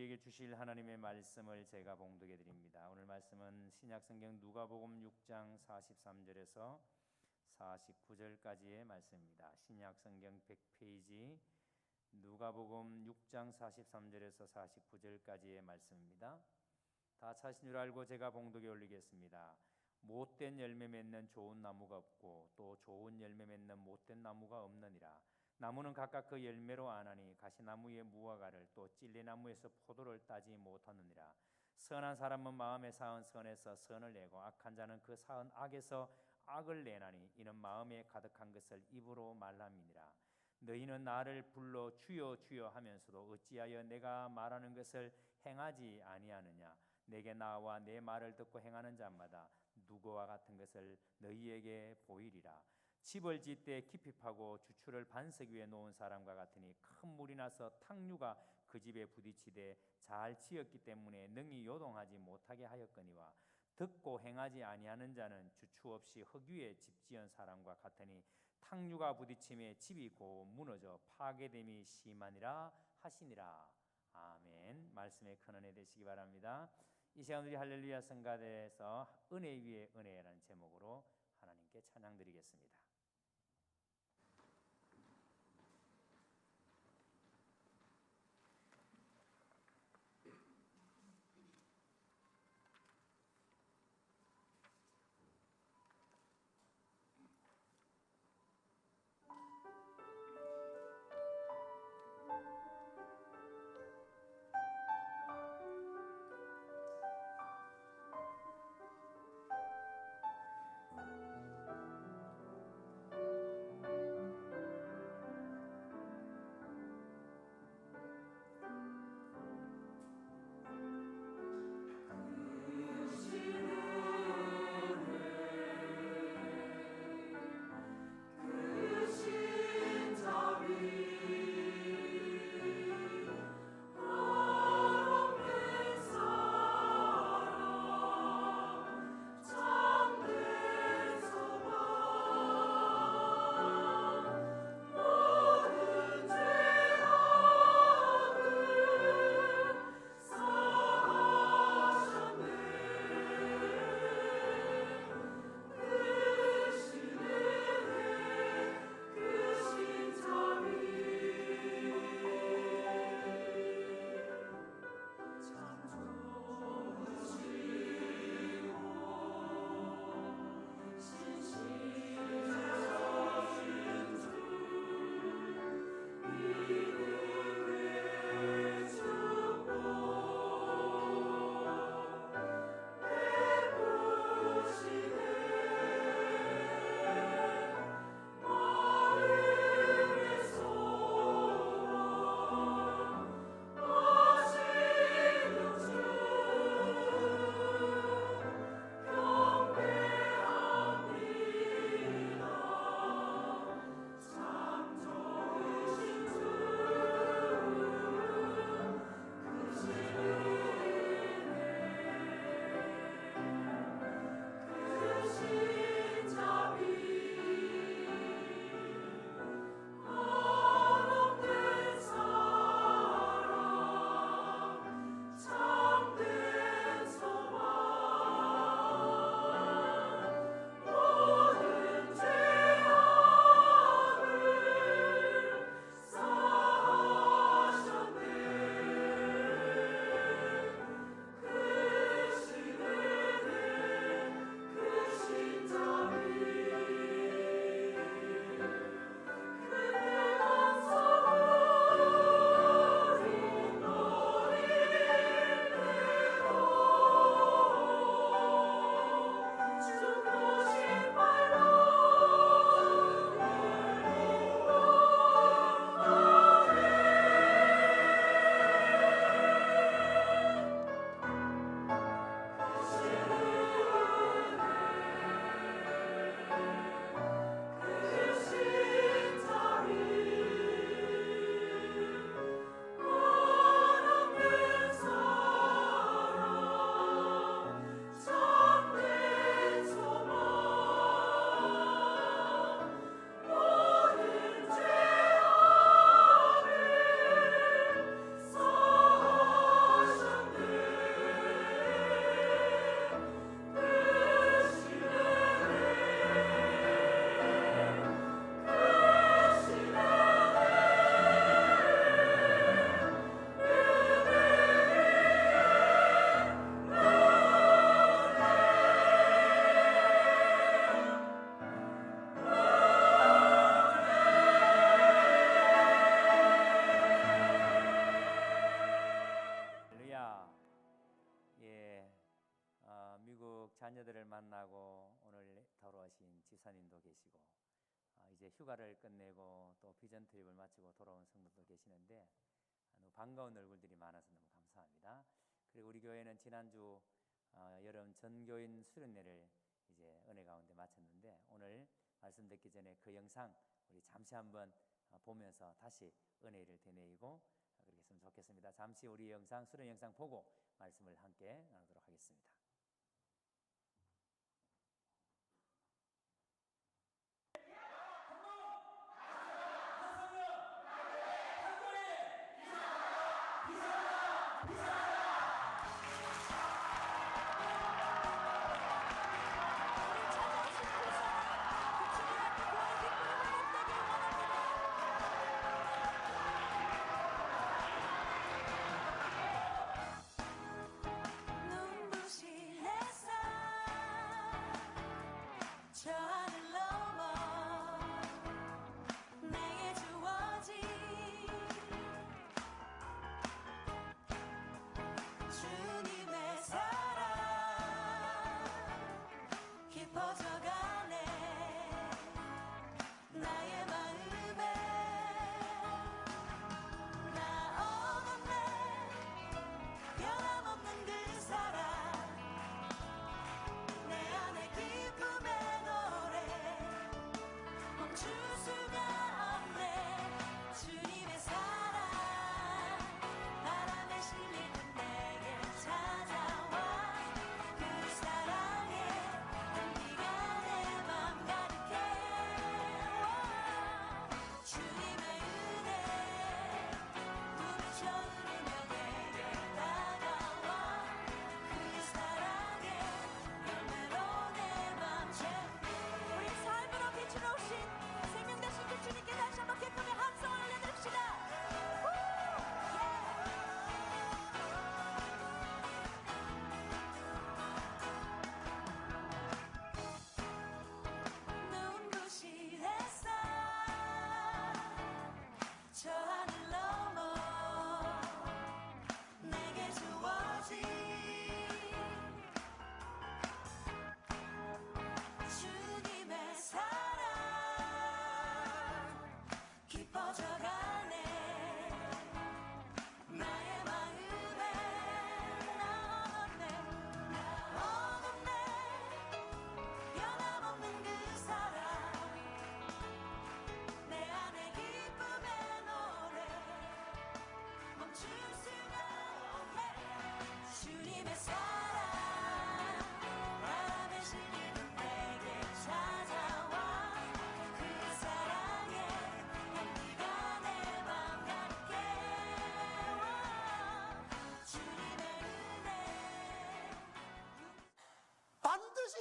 우리에게 주실 하나님의 말씀을 제가 봉독해 드립니다. 오늘 말씀은 신약성경 누가복음 6장 43절에서 49절까지의 말씀입니다. 신약성경 100페이지 누가복음 6장 43절에서 49절까지의 말씀입니다. 다 찾으신 줄 알고 제가 봉독에 올리겠습니다. 못된 열매 맺는 좋은 나무가 없고 또 좋은 열매 맺는 못된 나무가 없느니라. 나무는 각각 그 열매로 아나니 가시나무의 무화과를 또 찔레나무에서 포도를 따지 못하느니라. 선한 사람은 마음에 쌓은 선에서 선을 내고 악한 자는 그 쌓은 악에서 악을 내나니 이는 마음에 가득한 것을 입으로 말함이니라. 너희는 나를 불러 주여 주여 하면서도 어찌하여 내가 말하는 것을 행하지 아니하느냐. 내게 나와 내 말을 듣고 행하는 자마다 누구와 같은 것을 너희에게 보이리라. 집을 짓되 깊이 파고 주추를 반석 위에 놓은 사람과 같으니 큰 물이 나서 탕류가 그 집에 부딪히되 잘 지었기 때문에 능히 요동하지 못하게 하였거니와 듣고 행하지 아니하는 자는 주추 없이 흙 위에 집 지은 사람과 같으니 탕류가 부딪힘에 집이 곧 무너져 파괴됨이 심하니라 하시니라. 아멘. 말씀에 큰 은혜 되시기 바랍니다. 이 시간 우리 할렐루야 성가대에서 은혜 위에 은혜라는 제목으로 하나님께 찬양드리겠습니다. 자녀들을 만나고 오늘 돌아오신 집사님도 계시고 이제 휴가를 끝내고 또 비전 트립을 마치고 돌아온 성도도 계시는데 너무 반가운 얼굴들이 많아서 너무 감사합니다. 그리고 우리 교회는 지난주 여름 전교인 수련회를 이제 은혜 가운데 마쳤는데 오늘 말씀 듣기 전에 그 영상 우리 잠시 한번 보면서 다시 은혜를 되뇌이고 그렇게 했으면 좋겠습니다. 잠시 우리 영상 수련 영상 보고 말씀을 함께 나누도록 하겠습니다.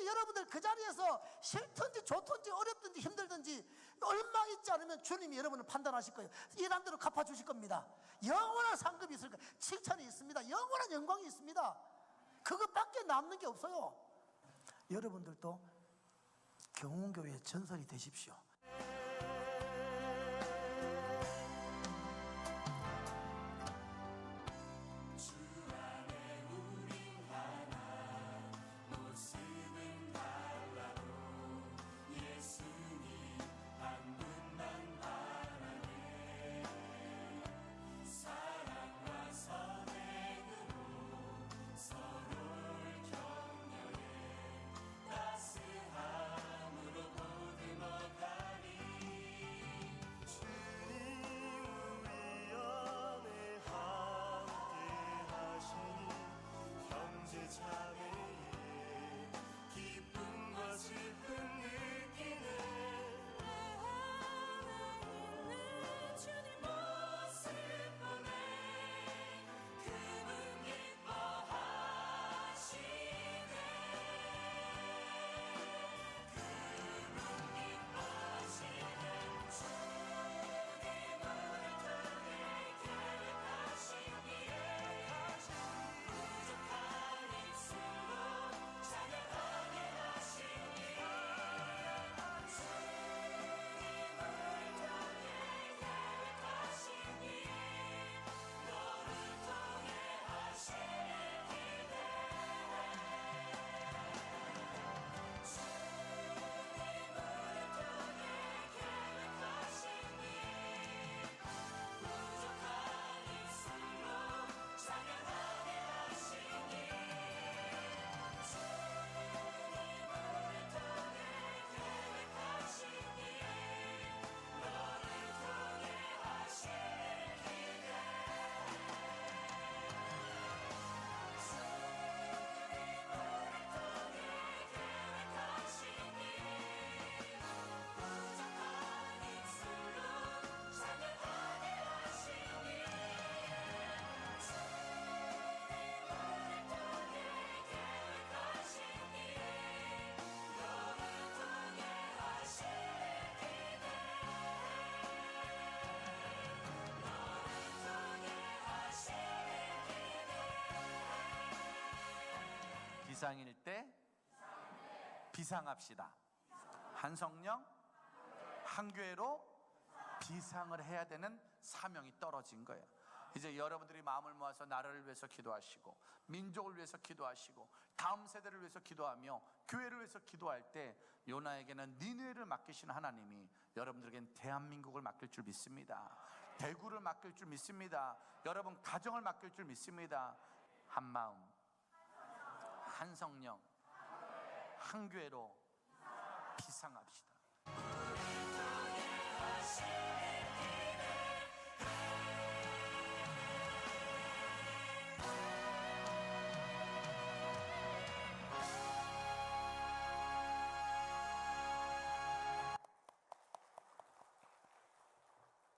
여러분들 그 자리에서 싫든지 좋든지 어렵든지 힘들든지 얼마 있지 않으면 주님이 여러분을 판단하실 거예요. 일한 대로 갚아주실 겁니다. 영원한 상급이 있을 거예요. 칭찬이 있습니다. 영원한 영광이 있습니다. 그것밖에 남는 게 없어요. 여러분들도 경운교회의 전설이 되십시오. 따스함으로 보듬어가 비상일 때 비상합시다. 한 성령 한 교회로 비상을 해야 되는 사명이 떨어진 거예요. 이제 여러분들이 마음을 모아서 나라를 위해서 기도하시고 민족을 위해서 기도하시고 다음 세대를 위해서 기도하며 교회를 위해서 기도할 때 요나에게는 니느웨를 맡기신 하나님이 여러분들에게는 대한민국을 맡길 줄 믿습니다. 대구를 맡길 줄 믿습니다. 여러분 가정을 맡길 줄 믿습니다. 한 마음 한 성령 한 교회로 비상합시다.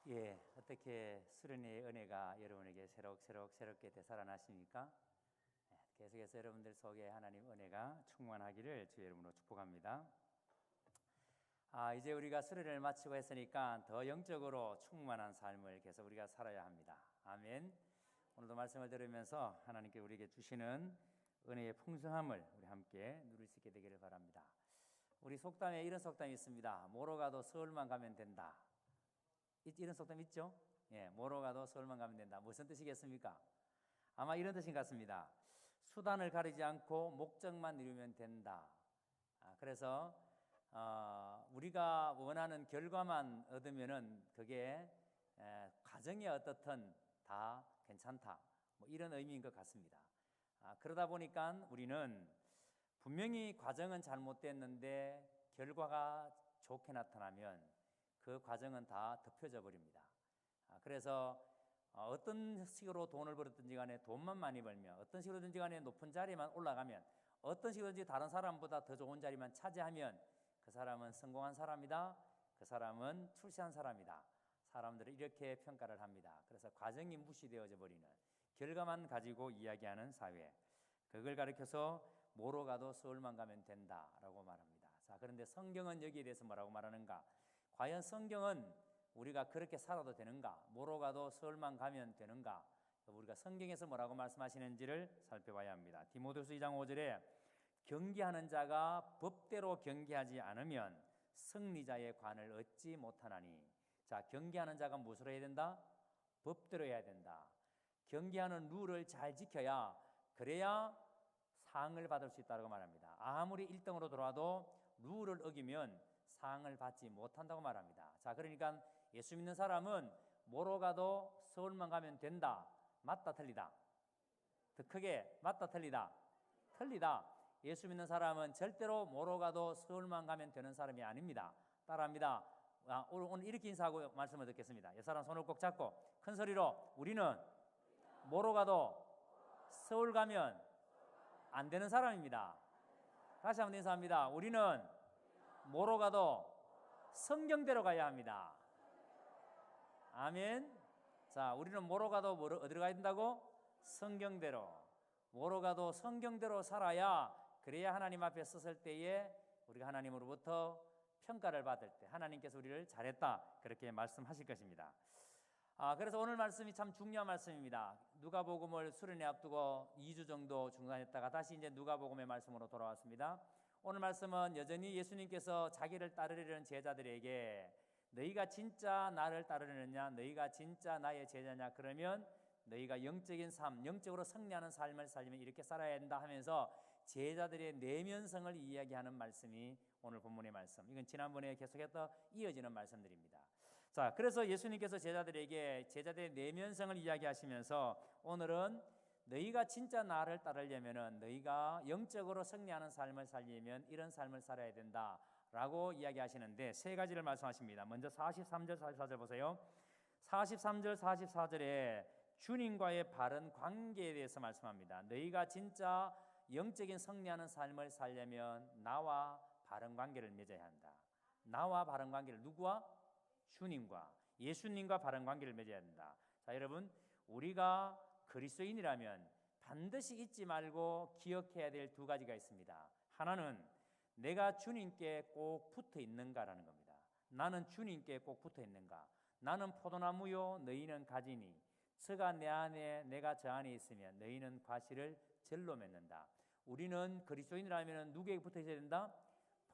예, 어떻게 수련의 은혜가 여러분에게 새롭게 되살아나십니까? 계속해서 여러분들 속에 하나님 은혜가 충만하기를 주 이름으로 축복합니다. 이제 우리가 수련을 마치고 했으니까 더 영적으로 충만한 삶을 계속 우리가 살아야 합니다. 아멘. 오늘도 말씀을 들으면서 하나님께 우리에게 주시는 은혜의 풍성함을 우리 함께 누릴 수 있게 되기를 바랍니다. 우리 속담에 이런 속담이 있습니다. 뭐로 가도 서울만 가면 된다. 이런 속담 있죠? 예, 뭐로 가도 서울만 가면 된다. 무슨 뜻이겠습니까? 아마 이런 뜻인 것 같습니다. 수단을 가리지 않고 목적만 이루면 된다. 그래서 우리가 원하는 결과만 얻으면은 그게 과정이 어떻든 다 괜찮다. 뭐 이런 의미인 것 같습니다. 그러다 보니까 우리는 분명히 과정은 잘못됐는데 결과가 좋게 나타나면 그 과정은 다 덮여져 버립니다. 그래서 어떤 식으로 돈을 벌었든지 간에 돈만 많이 벌면, 어떤 식으로든지 간에 높은 자리만 올라가면, 어떤 식으로든지 다른 사람보다 더 좋은 자리만 차지하면 그 사람은 성공한 사람이다, 그 사람은 출세한 사람이다. 사람들은 이렇게 평가를 합니다. 그래서 과정이 무시되어져 버리는, 결과만 가지고 이야기하는 사회, 그걸 가리켜서 뭐로 가도 서울만 가면 된다라고 말합니다. 자, 그런데 성경은 여기에 대해서 뭐라고 말하는가? 과연 성경은 우리가 그렇게 살아도 되는가? 뭐로 가도 서울만 가면 되는가? 우리가 성경에서 뭐라고 말씀하시는지를 살펴봐야 합니다. 디모데후서 2장 5절에 경계하는 자가 법대로 경계하지 않으면 승리자의 관을 얻지 못하나니. 자, 경계하는 자가 무엇으로 해야 된다? 법대로 해야 된다. 경계하는 룰을 잘 지켜야, 그래야 상을 받을 수 있다고 말합니다. 아무리 1등으로 들어와도 룰을 어기면 상을 받지 못한다고 말합니다. 자, 그러니까 예수 믿는 사람은 뭐로 가도 서울만 가면 된다. 맞다, 틀리다? 더 크게 맞다, 틀리다? 틀리다. 예수 믿는 사람은 절대로 뭐로 가도 서울만 가면 되는 사람이 아닙니다. 따라합니다. 오늘 이렇게 인사하고 말씀을 듣겠습니다. 이 사람 손을 꼭 잡고 큰 소리로, 우리는 뭐로 가도 서울 가면 안 되는 사람입니다. 다시 한번 인사합니다. 우리는 뭐로 가도 성경대로 가야 합니다. 아멘. 자, 우리는 뭐로 가도 어디로 가야 된다고? 성경대로. 뭐로 가도 성경대로 살아야, 그래야 하나님 앞에 섰을 때에 우리가 하나님으로부터 평가를 받을 때 하나님께서 우리를 잘했다, 그렇게 말씀하실 것입니다. 그래서 오늘 말씀이 참 중요한 말씀입니다. 누가복음을 수련회 앞두고 2주 정도 중단했다가 다시 이제 누가복음의 말씀으로 돌아왔습니다. 오늘 말씀은 여전히 예수님께서 자기를 따르려는 제자들에게 너희가 진짜 나를 따르느냐, 너희가 진짜 나의 제자냐, 그러면 너희가 영적인 삶, 영적으로 승리하는 삶을 살려면 이렇게 살아야 한다 하면서 제자들의 내면성을 이야기하는 말씀이 오늘 본문의 말씀. 이건 지난번에 계속해서 이어지는 말씀들입니다. 자, 그래서 예수님께서 제자들에게 제자들의 내면성을 이야기하시면서 오늘은 너희가 진짜 나를 따르려면은, 너희가 영적으로 승리하는 삶을 살려면 이런 삶을 살아야 된다라고 이야기하시는데 세 가지를 말씀하십니다. 먼저 43절 44절 보세요. 43절 44절에 주님과의 바른 관계에 대해서 말씀합니다. 너희가 진짜 영적인 승리하는 삶을 살려면 나와 바른 관계를 맺어야 한다. 나와 바른 관계를, 누구와? 주님과, 예수님과 바른 관계를 맺어야 한다. 자, 여러분, 우리가 그리스도인이라면 반드시 잊지 말고 기억해야 될 두 가지가 있습니다. 하나는 내가 주님께 꼭 붙어 있는가라는 겁니다. 나는 주님께 꼭 붙어 있는가? 나는 포도나무요 너희는 가지니 저가 내 안에 내가 저 안에 있으면 너희는 과실을 절로 맺는다. 우리는 그리스도인이라면 누구에게 붙어 있어야 된다?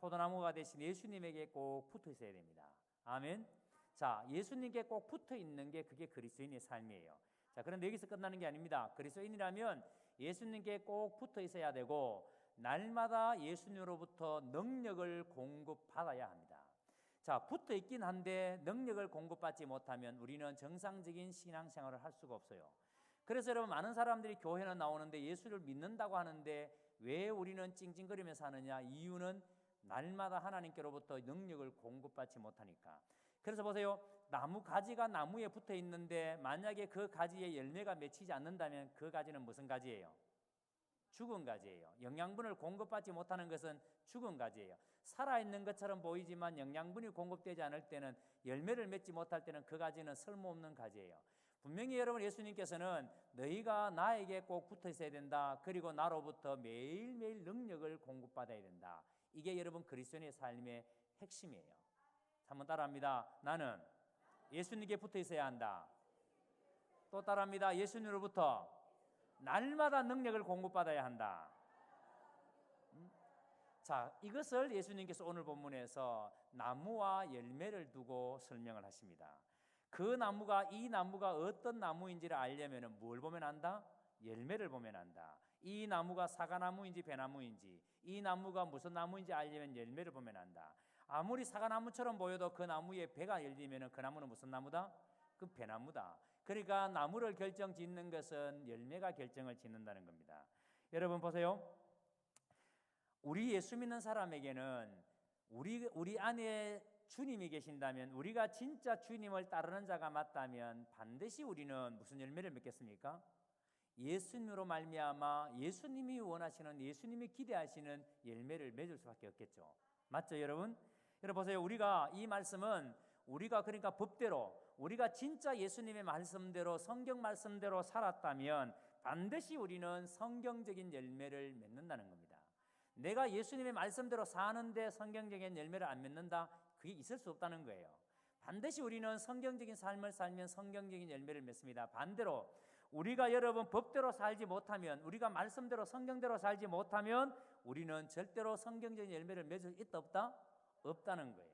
포도나무가 되신 예수님에게 꼭 붙어 있어야 됩니다. 아멘. 자, 예수님께 꼭 붙어 있는 게 그게 그리스도인의 삶이에요. 자, 그런데 여기서 끝나는 게 아닙니다. 그리스도인이라면 예수님께 꼭 붙어 있어야 되고 날마다 예수님으로부터 능력을 공급받아야 합니다. 자, 붙어 있긴 한데 능력을 공급받지 못하면 우리는 정상적인 신앙생활을 할 수가 없어요. 그래서 여러분, 많은 사람들이 교회는 나오는데 예수를 믿는다고 하는데 왜 우리는 찡찡거리면서 사느냐? 이유는 날마다 하나님께로부터 능력을 공급받지 못하니까. 그래서 보세요. 나무 가지가 나무에 붙어 있는데 만약에 그 가지에 열매가 맺히지 않는다면 그 가지는 무슨 가지예요? 죽은 가지예요. 영양분을 공급받지 못하는 것은 죽은 가지예요. 살아있는 것처럼 보이지만 영양분이 공급되지 않을 때는, 열매를 맺지 못할 때는 그 가지는 쓸모없는 가지예요. 분명히 여러분, 예수님께서는 너희가 나에게 꼭 붙어 있어야 된다. 그리고 나로부터 매일매일 능력을 공급받아야 된다. 이게 여러분 그리스도인의 삶의 핵심이에요. 한번 따라합니다. 나는 예수님께 붙어 있어야 한다. 또 따라합니다. 예수님으로부터 날마다 능력을 공급받아야 한다. 자, 이것을 예수님께서 오늘 본문에서 나무와 열매를 두고 설명을 하십니다. 그 나무가, 이 나무가 어떤 나무인지를 알려면 뭘 보면 안다? 열매를 보면 안다. 이 나무가 사과나무인지 배나무인지, 이 나무가 무슨 나무인지 알려면 열매를 보면 안다. 아무리 사과나무처럼 보여도 그 나무에 배가 열리면 그 나무는 무슨 나무다? 그 배나무다. 그러니까 나무를 결정짓는 것은 열매가 결정을 짓는다는 겁니다. 여러분 보세요. 우리 예수 믿는 사람에게는 우리 안에 주님이 계신다면, 우리가 진짜 주님을 따르는 자가 맞다면 반드시 우리는 무슨 열매를 맺겠습니까? 예수님으로 말미암아 예수님이 원하시는, 예수님이 기대하시는 열매를 맺을 수밖에 없겠죠. 맞죠, 여러분? 여러분 보세요. 우리가 이 말씀은 우리가 그러니까 법대로, 우리가 진짜 예수님의 말씀대로, 성경 말씀대로 살았다면 반드시 우리는 성경적인 열매를 맺는다는 겁니다. 내가 예수님의 말씀대로 사는데 성경적인 열매를 안 맺는다? 그게 있을 수 없다는 거예요. 반드시 우리는 성경적인 삶을 살면 성경적인 열매를 맺습니다. 반대로 우리가 여러분 법대로 살지 못하면, 우리가 말씀대로 성경대로 살지 못하면 우리는 절대로 성경적인 열매를 맺을 수 있다 없다? 없다는 거예요.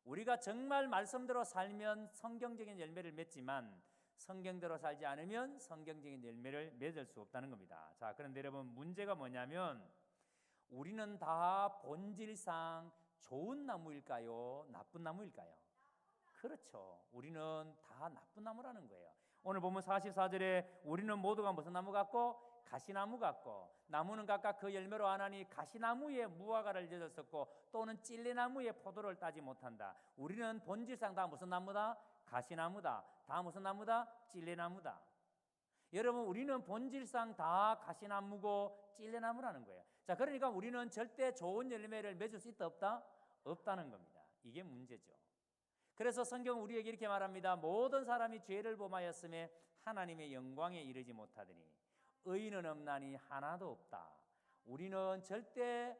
우리가 정말 말씀대로 살면 성경적인 열매를 맺지만 성경대로 살지 않으면 성경적인 열매를 맺을 수 없다는 겁니다. 자, 그런데 여러분, 문제가 뭐냐면 우리는 다 본질상 좋은 나무일까요? 나쁜 나무일까요? 그렇죠. 우리는 다 나쁜 나무라는 거예요. 오늘 보면 44절에 우리는 모두가 무슨 나무 같고? 가시나무 같고, 나무는 각각 그 열매로 아나니 가시나무에 무화과를 맺었었고 또는 찔레나무에 포도를 따지 못한다. 우리는 본질상 다 무슨 나무다? 가시나무다. 다 무슨 나무다? 찔레나무다. 여러분, 우리는 본질상 다 가시나무고 찔레나무라는 거예요. 자, 그러니까 우리는 절대 좋은 열매를 맺을 수 있다 없다? 없다는 겁니다. 이게 문제죠. 그래서 성경은 우리에게 이렇게 말합니다. 모든 사람이 죄를 범하였음에 하나님의 영광에 이르지 못하더니 의인은 없나니 하나도 없다. 우리는 절대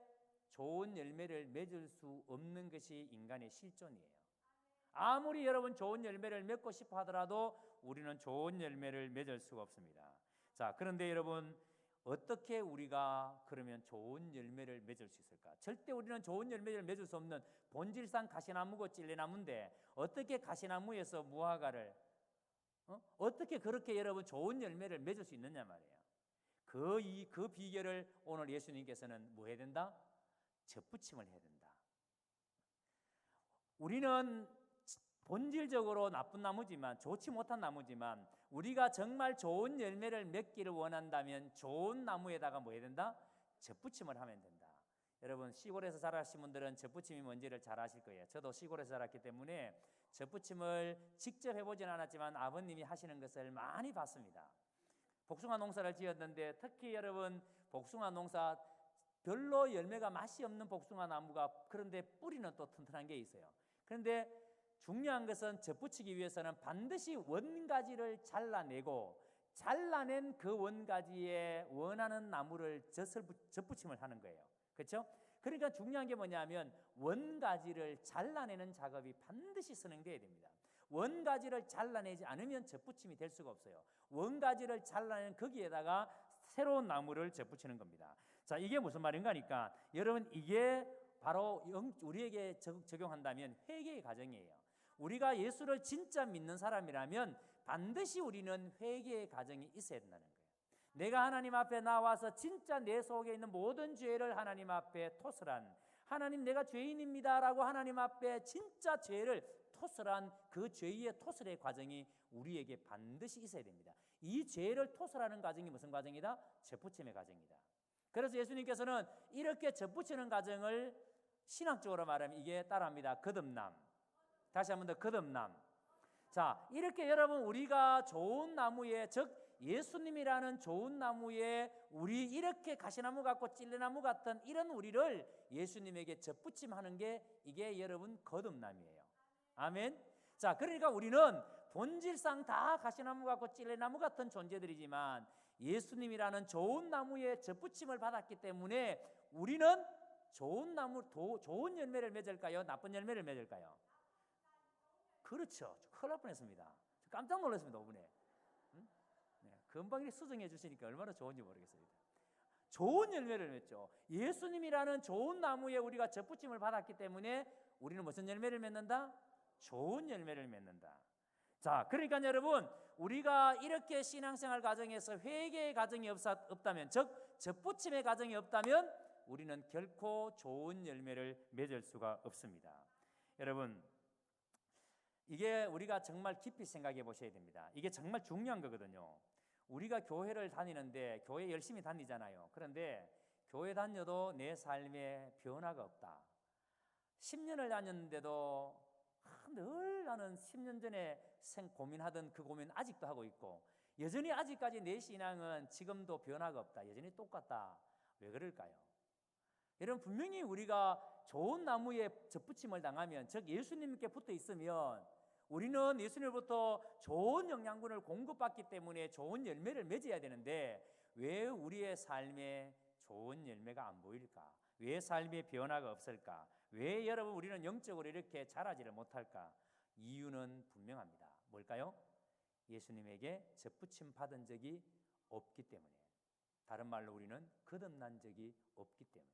좋은 열매를 맺을 수 없는 것이 인간의 실존이에요. 아무리 여러분 좋은 열매를 맺고 싶어 하더라도 우리는 좋은 열매를 맺을 수가 없습니다. 자, 그런데 여러분, 어떻게 우리가 그러면 좋은 열매를 맺을 수 있을까? 절대 우리는 좋은 열매를 맺을 수 없는 본질상 가시나무고 찔레나무인데 어떻게 가시나무에서 무화과를 어떻게 그렇게 여러분 좋은 열매를 맺을 수 있느냐 말이에요. 그 비결을 오늘 예수님께서는 뭐 해야 된다? 접붙임을 해야 된다. 우리는 본질적으로 나쁜 나무지만, 좋지 못한 나무지만 우리가 정말 좋은 열매를 맺기를 원한다면 좋은 나무에다가 뭐 해야 된다? 접붙임을 하면 된다. 여러분, 시골에서 자라신 분들은 접붙임이 뭔지를 잘 아실 거예요. 저도 시골에서 자랐기 때문에 접붙임을 직접 해보진 않았지만 아버님이 하시는 것을 많이 봤습니다. 복숭아 농사를 지었는데 특히 여러분, 복숭아 농사 별로 열매가 맛이 없는 복숭아 나무가, 그런데 뿌리는 또 튼튼한 게 있어요. 그런데 중요한 것은 접붙이기 위해서는 반드시 원가지를 잘라내고 잘라낸 그 원가지에 원하는 나무를 접붙임을 하는 거예요. 그렇죠? 그러니까 중요한 게 뭐냐면 원가지를 잘라내는 작업이 반드시 진행돼야 됩니다. 원가지를 잘라내지 않으면 접붙임이 될 수가 없어요. 원가지를 잘라낸 거기에다가 새로운 나무를 접붙이는 겁니다. 자, 이게 무슨 말인가 하니까 여러분 이게 바로 우리에게 적용한다면 회개의 과정이에요. 우리가 예수를 진짜 믿는 사람이라면 반드시 우리는 회개의 과정이 있어야 된다는 거예요. 내가 하나님 앞에 나와서 진짜 내 속에 있는 모든 죄를 하나님 앞에 토설한, 하나님 내가 죄인입니다라고 하나님 앞에 진짜 죄를 토설한 그 죄의 토설의 과정이 우리에게 반드시 있어야 됩니다. 이 죄를 토설하는 과정이 무슨 과정이다? 접붙임의 과정이다. 그래서 예수님께서는 이렇게 접붙이는 과정을 신학적으로 말하면 이게 따라합니다. 거듭남. 다시 한 번 더, 거듭남. 자, 이렇게 여러분 우리가 좋은 나무에, 즉 예수님이라는 좋은 나무에 우리 이렇게 가시나무 같고 찔레나무 같은 이런 우리를 예수님에게 접붙임하는 게 이게 여러분 거듭남이에요. 아멘. 자, 그러니까 우리는 본질상 다 가시나무 같고 찔레나무 같은 존재들이지만 예수님이라는 좋은 나무에 접붙임을 받았기 때문에 우리는 좋은 나무, 좋은 열매를 맺을까요? 나쁜 열매를 맺을까요? 그렇죠. 큰일 날 뻔했습니다. 깜짝 놀랐습니다. 5분에. 네, 금방 수정해 주시니까 얼마나 좋은지 모르겠습니다. 좋은 열매를 맺죠. 예수님이라는 좋은 나무에 우리가 접붙임을 받았기 때문에 우리는 무슨 열매를 맺는다? 좋은 열매를 맺는다. 자, 그러니까 여러분 우리가 이렇게 신앙생활 과정에서 회개의 과정이 없다면, 즉 접붙임의 과정이 없다면 우리는 결코 좋은 열매를 맺을 수가 없습니다. 여러분 이게 우리가 정말 깊이 생각해 보셔야 됩니다. 이게 정말 중요한 거거든요. 우리가 교회를 다니는데 교회 열심히 다니잖아요. 그런데 교회 다녀도 내 삶에 변화가 없다. 10년을 다녔는데도 늘 나는 10년 전에 고민하던 그 고민 아직도 하고 있고 여전히 아직까지 내 신앙은 지금도 변화가 없다. 여전히 똑같다. 왜 그럴까요? 여러분 분명히 우리가 좋은 나무에 접붙임을 당하면, 즉 예수님께 붙어 있으면 우리는 예수님으로부터 좋은 영양분을 공급받기 때문에 좋은 열매를 맺어야 되는데 왜 우리의 삶에 좋은 열매가 안 보일까? 왜 삶에 변화가 없을까? 왜 여러분 우리는 영적으로 이렇게 자라지를 못할까? 이유는 분명합니다. 뭘까요? 예수님에게 접붙임 받은 적이 없기 때문에. 다른 말로 우리는 거듭난 적이 없기 때문에.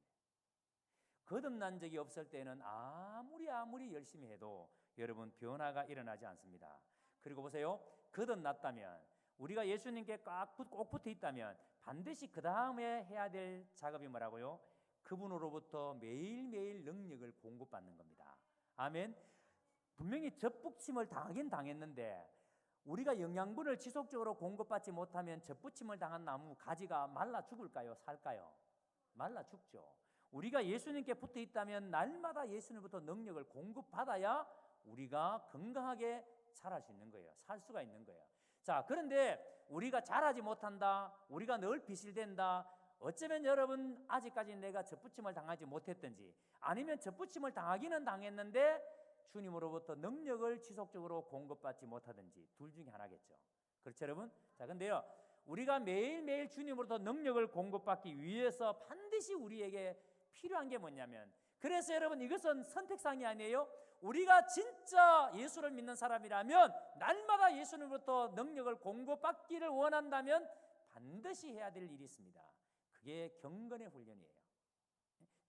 거듭난 적이 없을 때는 아무리 열심히 해도 여러분 변화가 일어나지 않습니다. 그리고 보세요. 거듭났다면, 우리가 예수님께 꼭 붙어 있다면 반드시 그 다음에 해야 될 작업이 뭐라고요? 그분으로부터 매일매일 능력을 공급받는 겁니다. 아멘. 분명히 접붙임을 당하긴 당했는데 우리가 영양분을 지속적으로 공급받지 못하면 접붙임을 당한 나무 가지가 말라 죽을까요? 살까요? 말라 죽죠. 우리가 예수님께 붙어 있다면 날마다 예수님부터 능력을 공급받아야 우리가 건강하게 자랄 수 있는 거예요. 살 수가 있는 거예요. 자, 그런데 우리가 자라지 못한다, 우리가 늘 비실된다, 어쩌면 여러분 아직까지 내가 접붙임을 당하지 못했든지 아니면 접붙임을 당하기는 당했는데 주님으로부터 능력을 지속적으로 공급받지 못하든지 둘 중에 하나겠죠. 그렇죠 여러분? 자, 근데요 우리가 매일매일 주님으로부터 능력을 공급받기 위해서 반드시 우리에게 필요한 게 뭐냐면, 그래서 여러분 이것은 선택사항이 아니에요. 우리가 진짜 예수를 믿는 사람이라면 날마다 예수님으로부터 능력을 공급받기를 원한다면 반드시 해야 될 일이 있습니다. 그게 경건의 훈련이에요.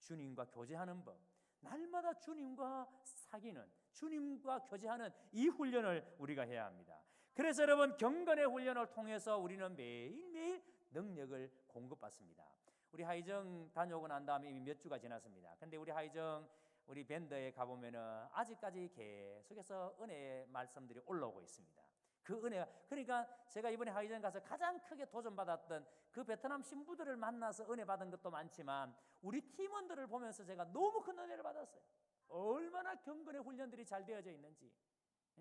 주님과 교제하는 법, 날마다 주님과 사귀는, 주님과 교제하는 이 훈련을 우리가 해야 합니다. 그래서 여러분 경건의 훈련을 통해서 우리는 매일매일 능력을 공급받습니다. 우리 하이정 다녀오고 난 다음에 이미 몇 주가 지났습니다. 근데 우리 하이정 우리 밴드에 가보면은 아직까지 계속해서 은혜의 말씀들이 올라오고 있습니다. 그 은혜가, 그러니까 제가 이번에 하이정 가서 가장 크게 도전받았던 그 베트남 신부들을 만나서 은혜 받은 것도 많지만 우리 팀원들을 보면서 제가 너무 큰 은혜를 받았어요. 얼마나 경건의 훈련들이 잘 되어져 있는지,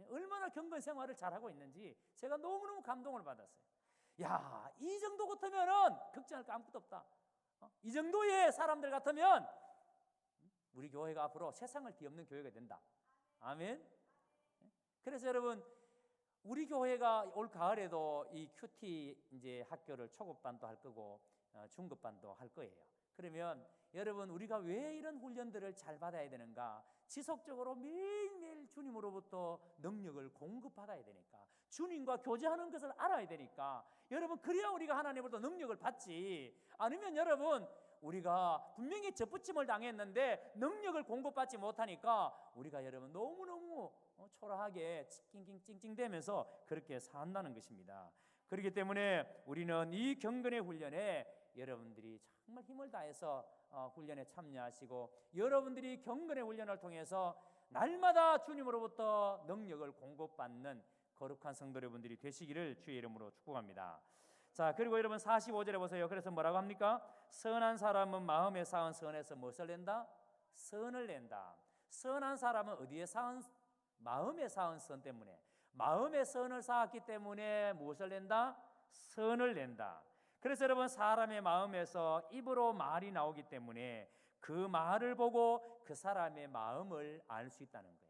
얼마나 경건 생활을 잘하고 있는지 제가 너무너무 감동을 받았어요. 야, 이 정도 같으면은 걱정할 거 아무것도 없다. 이 정도의 사람들 같으면 우리 교회가 앞으로 세상을 뒤엎는 교회가 된다. 아멘. 그래서 여러분 우리 교회가 올 가을에도 이 큐티 이제 학교를 초급반도 할 거고 중급반도 할 거예요. 그러면 여러분 우리가 왜 이런 훈련들을 잘 받아야 되는가? 지속적으로 매일매일 주님으로부터 능력을 공급받아야 되니까, 주님과 교제하는 것을 알아야 되니까 여러분, 그래야 우리가 하나님으로부터 능력을 받지. 아니면 여러분 우리가 분명히 접붙임을 당했는데 능력을 공급받지 못하니까 우리가 여러분 너무너무 초라하게 찡찡대면서 그렇게 산다는 것입니다. 그렇기 때문에 우리는 이 경건의 훈련에 여러분들이 정말 힘을 다해서 훈련에 참여하시고 여러분들이 경건의 훈련을 통해서 날마다 주님으로부터 능력을 공급받는 거룩한 성도 여러분들이 되시기를 주의 이름으로 축복합니다. 자, 그리고 여러분 45절에 보세요. 그래서 뭐라고 합니까? 선한 사람은 마음에 쌓은 선에서 무엇을 낸다? 선을 낸다. 선한 사람은 어디에 쌓은? 마음에 쌓은 선 때문에, 마음에 선을 쌓았기 때문에 무엇을 낸다? 선을 낸다. 그래서 여러분 사람의 마음에서 입으로 말이 나오기 때문에 그 말을 보고 그 사람의 마음을 알 수 있다는 거예요.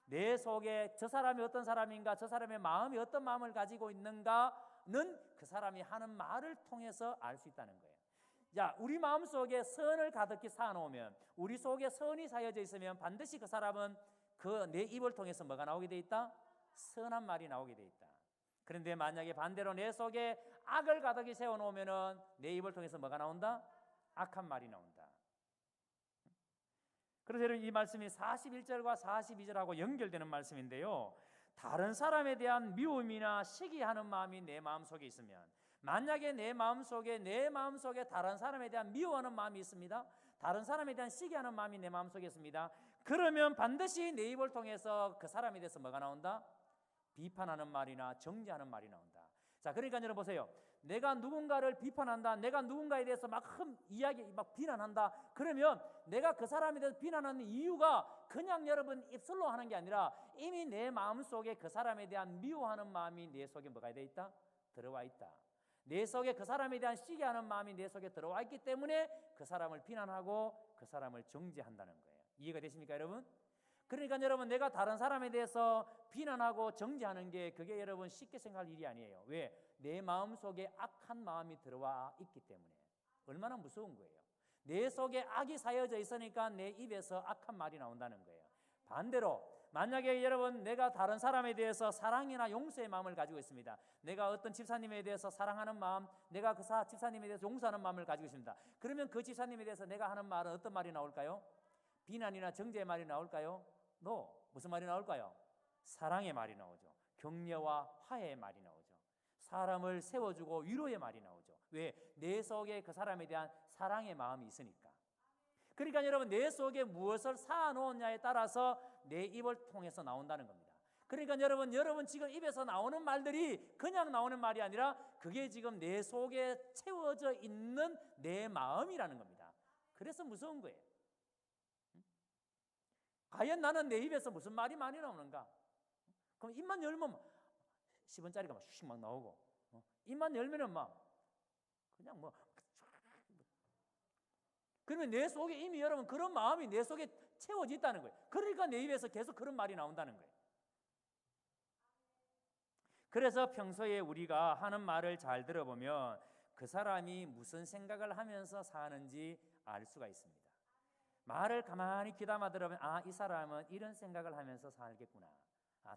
내 속에 저 사람이 어떤 사람인가, 저 사람의 마음이 어떤 마음을 가지고 있는가는 그 사람이 하는 말을 통해서 알 수 있다는 거예요. 자, 우리 마음 속에 선을 가득히 쌓아놓으면, 우리 속에 선이 쌓여져 있으면 반드시 그 사람은 그 내 입을 통해서 뭐가 나오게 돼 있다? 선한 말이 나오게 돼 있다. 그런데 만약에 반대로 내 속에 악을 가득히 세워놓으면은 내 입을 통해서 뭐가 나온다? 악한 말이 나온다. 그래서 여러분 이 말씀이 41절과 42절하고 연결되는 말씀인데요, 다른 사람에 대한 미움이나 시기하는 마음이 내 마음속에 있으면, 만약에 내 마음속에 다른 사람에 대한 미워하는 마음이 있습니다, 다른 사람에 대한 시기하는 마음이 내 마음속에 있습니다, 그러면 반드시 내 입을 통해서 그 사람에 대해서 뭐가 나온다? 비판하는 말이나 정죄하는 말이 나온다. 자, 그러니까 여러분 보세요. 내가 누군가를 비판한다, 내가 누군가에 대해서 막 비난한다, 그러면 내가 그 사람에 대해서 비난하는 이유가 그냥 여러분 입술로 하는 게 아니라 이미 내 마음속에 그 사람에 대한 미워하는 마음이 내 속에 뭐가 돼 있다? 들어와 있다. 내 속에 그 사람에 대한 시기하는 마음이 내 속에 들어와 있기 때문에 그 사람을 비난하고 그 사람을 정죄한다는 거예요. 이해가 되십니까 여러분? 그러니까 여러분 내가 다른 사람에 대해서 비난하고 정죄하는 게 그게 여러분 쉽게 생각할 일이 아니에요. 왜? 내 마음속에 악한 마음이 들어와 있기 때문에. 얼마나 무서운 거예요. 내 속에 악이 쌓여져 있으니까 내 입에서 악한 말이 나온다는 거예요. 반대로 만약에 여러분 내가 다른 사람에 대해서 사랑이나 용서의 마음을 가지고 있습니다. 내가 어떤 집사님에 대해서 사랑하는 마음, 내가 그 집사님에 대해서 용서하는 마음을 가지고 있습니다. 그러면 그 집사님에 대해서 내가 하는 말은 어떤 말이 나올까요? 비난이나 정죄의 말이 나올까요? 무슨 말이 나올까요? 사랑의 말이 나오죠. 격려와 화해의 말이 나오죠. 사람을 세워주고 위로의 말이 나오죠. 왜? 내 속에 그 사람에 대한 사랑의 마음이 있으니까. 그러니까 여러분 내 속에 무엇을 쌓아놓느냐에 따라서 내 입을 통해서 나온다는 겁니다. 그러니까 여러분 지금 입에서 나오는 말들이 그냥 나오는 말이 아니라 그게 지금 내 속에 채워져 있는 내 마음이라는 겁니다. 그래서 무서운 거예요. 과연 나는 내 입에서 무슨 말이 많이 나오는가? 그럼 입만 열면 10원짜리가 막 슉 막 나오고, 입만 열면은 막 그냥 그러면 내 속에 이미 여러분 그런 마음이 내 속에 채워져 있다는 거예요. 그러니까 내 입에서 계속 그런 말이 나온다는 거예요. 그래서 평소에 우리가 하는 말을 잘 들어보면 그 사람이 무슨 생각을 하면서 사는지 알 수가 있습니다. 말을 가만히 귀담아 들으면 이 사람은 이런 생각을 하면서 살겠구나,